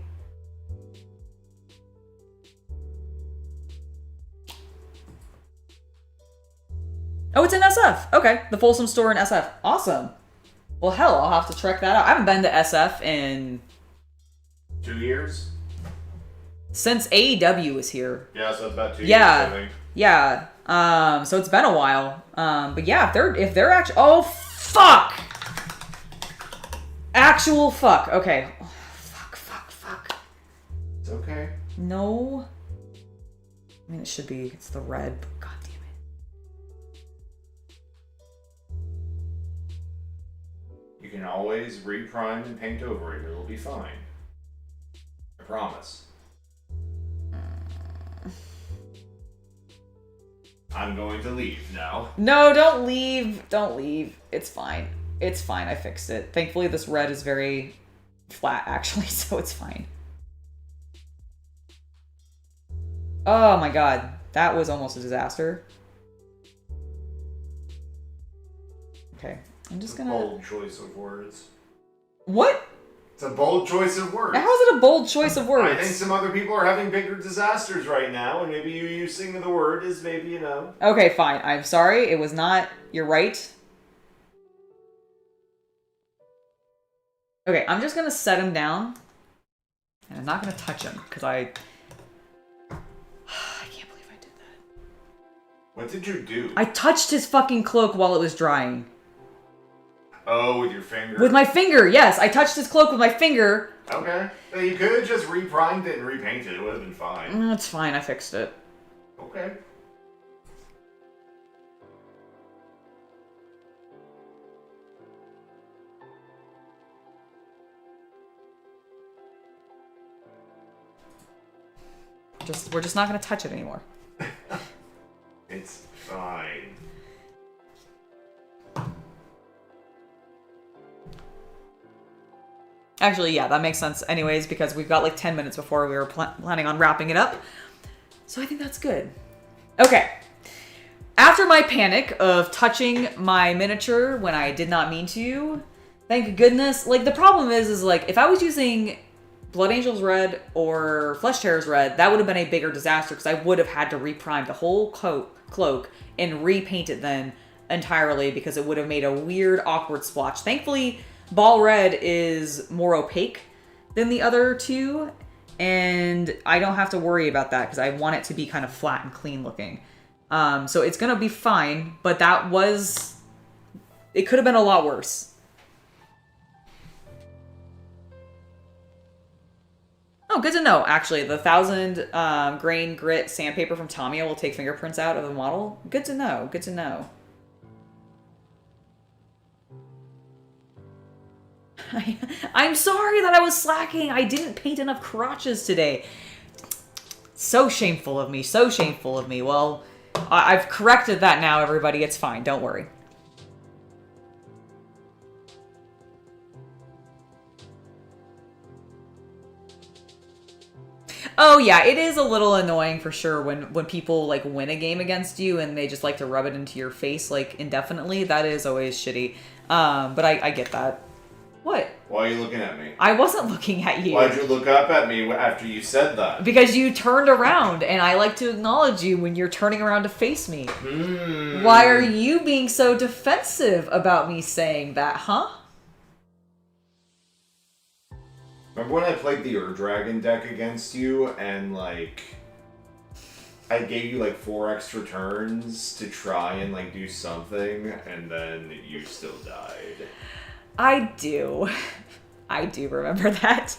Oh, it's in SF. Okay, the Folsom store in SF. Awesome. Well, hell, I'll have to check that out. I haven't been to SF in 2 years? Since AEW was here. Yeah, so it's about 2 years, I think. Yeah. So it's been a while. But yeah, if they're actually, oh fuck. Actual fuck. Okay. Oh, fuck. It's okay. No. I mean, it should be. It's the red, but god damn it. You can always reprime and paint over it. It'll be fine. I promise. I'm going to leave now. No, don't leave. Don't leave. It's fine. It's fine. I fixed it. Thankfully, this red is very flat, actually, so it's fine. Oh my god. That was almost a disaster. Okay. I'm just gonna... Bold choice of words. What? It's a bold choice of words. How is it a bold choice of words? I think some other people are having bigger disasters right now, and maybe you using the word is maybe, Okay, fine. I'm sorry. It was not... You're right. Okay, I'm just gonna set him down. And I'm not gonna touch him, because I can't believe I did that. What did you do? I touched his fucking cloak while it was drying. Oh, with your finger? With my finger, yes. I touched his cloak with my finger. Okay. So you could have just reprimed it and repainted it. It would have been fine. It's fine, I fixed it. Okay. We're just not gonna touch it anymore. It's fine. Actually, yeah, that makes sense anyways, because we've got like 10 minutes before we were planning on wrapping it up. So I think that's good. Okay. After my panic of touching my miniature when I did not mean to, thank goodness, like the problem is like if I was using Blood Angels Red or Flesh Tearers Red, that would have been a bigger disaster because I would have had to reprime the whole cloak and repaint it then entirely because it would have made a weird, awkward splotch. Thankfully, Ball Red is more opaque than the other two, and I don't have to worry about that because I want it to be kind of flat and clean looking. So it's going to be fine, but it could have been a lot worse. Oh, good to know, actually. The 1,000 grain grit sandpaper from Tamiya will take fingerprints out of the model. Good to know, good to know. I'm sorry that I was slacking. I didn't paint enough crotches today. So shameful of me, so shameful of me. Well, I've corrected that now, everybody. It's fine, don't worry. Oh yeah, it is a little annoying for sure when people like win a game against you and they just like to rub it into your face like indefinitely. That is always shitty. But I get that. What? Why are you looking at me? I wasn't looking at you. Why'd you look up at me after you said that? Because you turned around, and I like to acknowledge you when you're turning around to face me. Why are you being so defensive about me saying that, huh? Remember when I played the Ur-Dragon deck against you, and, like, I gave you, like, 4 extra turns to try and, like, do something, and then you still died? I do. I do remember that.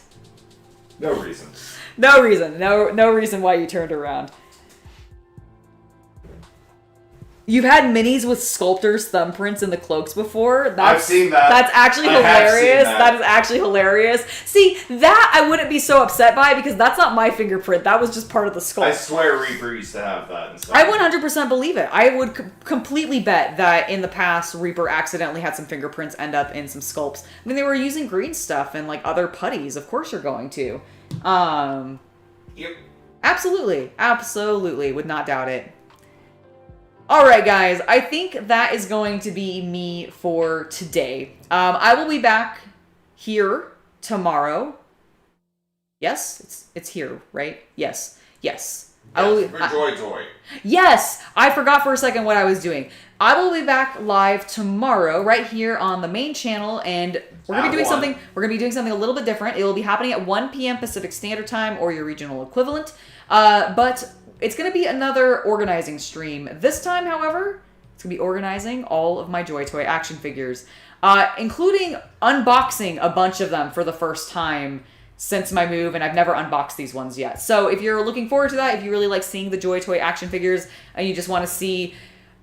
No reason. No reason. No reason why you turned around. You've had minis with sculptors' thumbprints in the cloaks before. I've seen that. That's actually hilarious. That is actually hilarious. See, that I wouldn't be so upset by because that's not my fingerprint. That was just part of the sculpt. I swear Reaper used to have that. And stuff. I 100% believe it. I would completely bet that in the past, Reaper accidentally had some fingerprints end up in some sculpts. I mean, they were using green stuff and like other putties. Of course you're going to. Yep. Absolutely. Would not doubt it. Alright guys, I think that is going to be me for today. I will be back here tomorrow. Yes? It's here, right? Yes. I will for Joy Toy. Yes! I forgot for a second what I was doing. I will be back live tomorrow, right here on the main channel, and we're gonna be doing something. We're gonna be doing something a little bit different. It will be happening at 1 p.m. Pacific Standard Time or your regional equivalent. But it's going to be another organizing stream. This time, however, it's going to be organizing all of my Joy Toy action figures, including unboxing a bunch of them for the first time since my move, and I've never unboxed these ones yet. So if you're looking forward to that, if you really like seeing the Joy Toy action figures, and you just want to see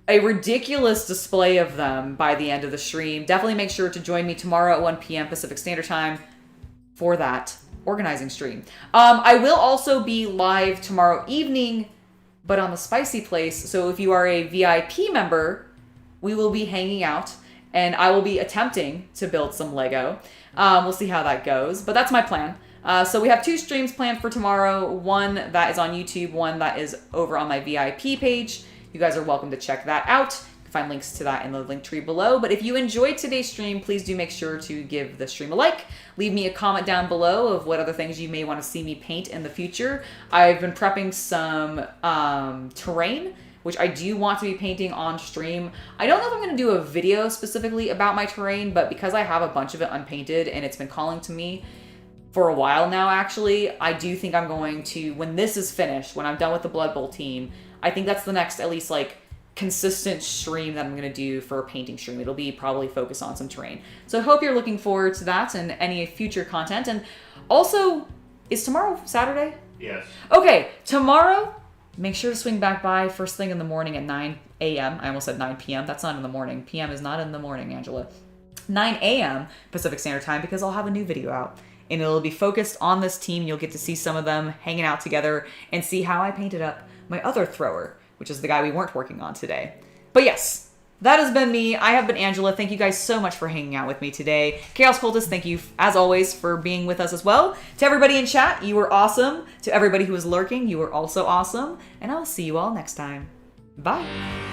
a ridiculous display of them by the end of the stream, definitely make sure to join me tomorrow at 1 p.m. Pacific Standard Time for that organizing stream. I will also be live tomorrow evening, but on the Spicy Place. So if you are a VIP member, we will be hanging out, and I will be attempting to build some Lego. We'll see how that goes, but that's my plan. So we have 2 streams planned for tomorrow. One that is on YouTube, one that is over on my VIP page. You guys are welcome to check that out. You can find links to that in the link tree below. But if you enjoyed today's stream, please do make sure to give the stream a like. Leave me a comment down below of what other things you may want to see me paint in the future. I've been prepping some terrain which I do want to be painting on stream. I don't know if I'm going to do a video specifically about my terrain, but because I have a bunch of it unpainted and it's been calling to me for a while now, actually, I do think I'm going to, when this is finished, when I'm done with the Blood Bowl team, I think that's the next, at least, like, consistent stream that I'm going to do for a painting stream. It'll be probably focused on some terrain. So I hope you're looking forward to that and any future content. And also, is tomorrow Saturday? Yes. Okay, tomorrow, make sure to swing back by first thing in the morning at 9 a.m. I almost said 9 p.m. That's not in the morning. PM is not in the morning, Angela. 9 a.m. Pacific Standard Time, because I'll have a new video out. And it'll be focused on this team. You'll get to see some of them hanging out together and see how I painted up my other thrower, which is the guy we weren't working on today. But yes, that has been me. I have been Angela. Thank you guys so much for hanging out with me today. Chaos Cultist, thank you, as always, for being with us as well. To everybody in chat, you were awesome. To everybody who was lurking, you were also awesome. And I'll see you all next time. Bye.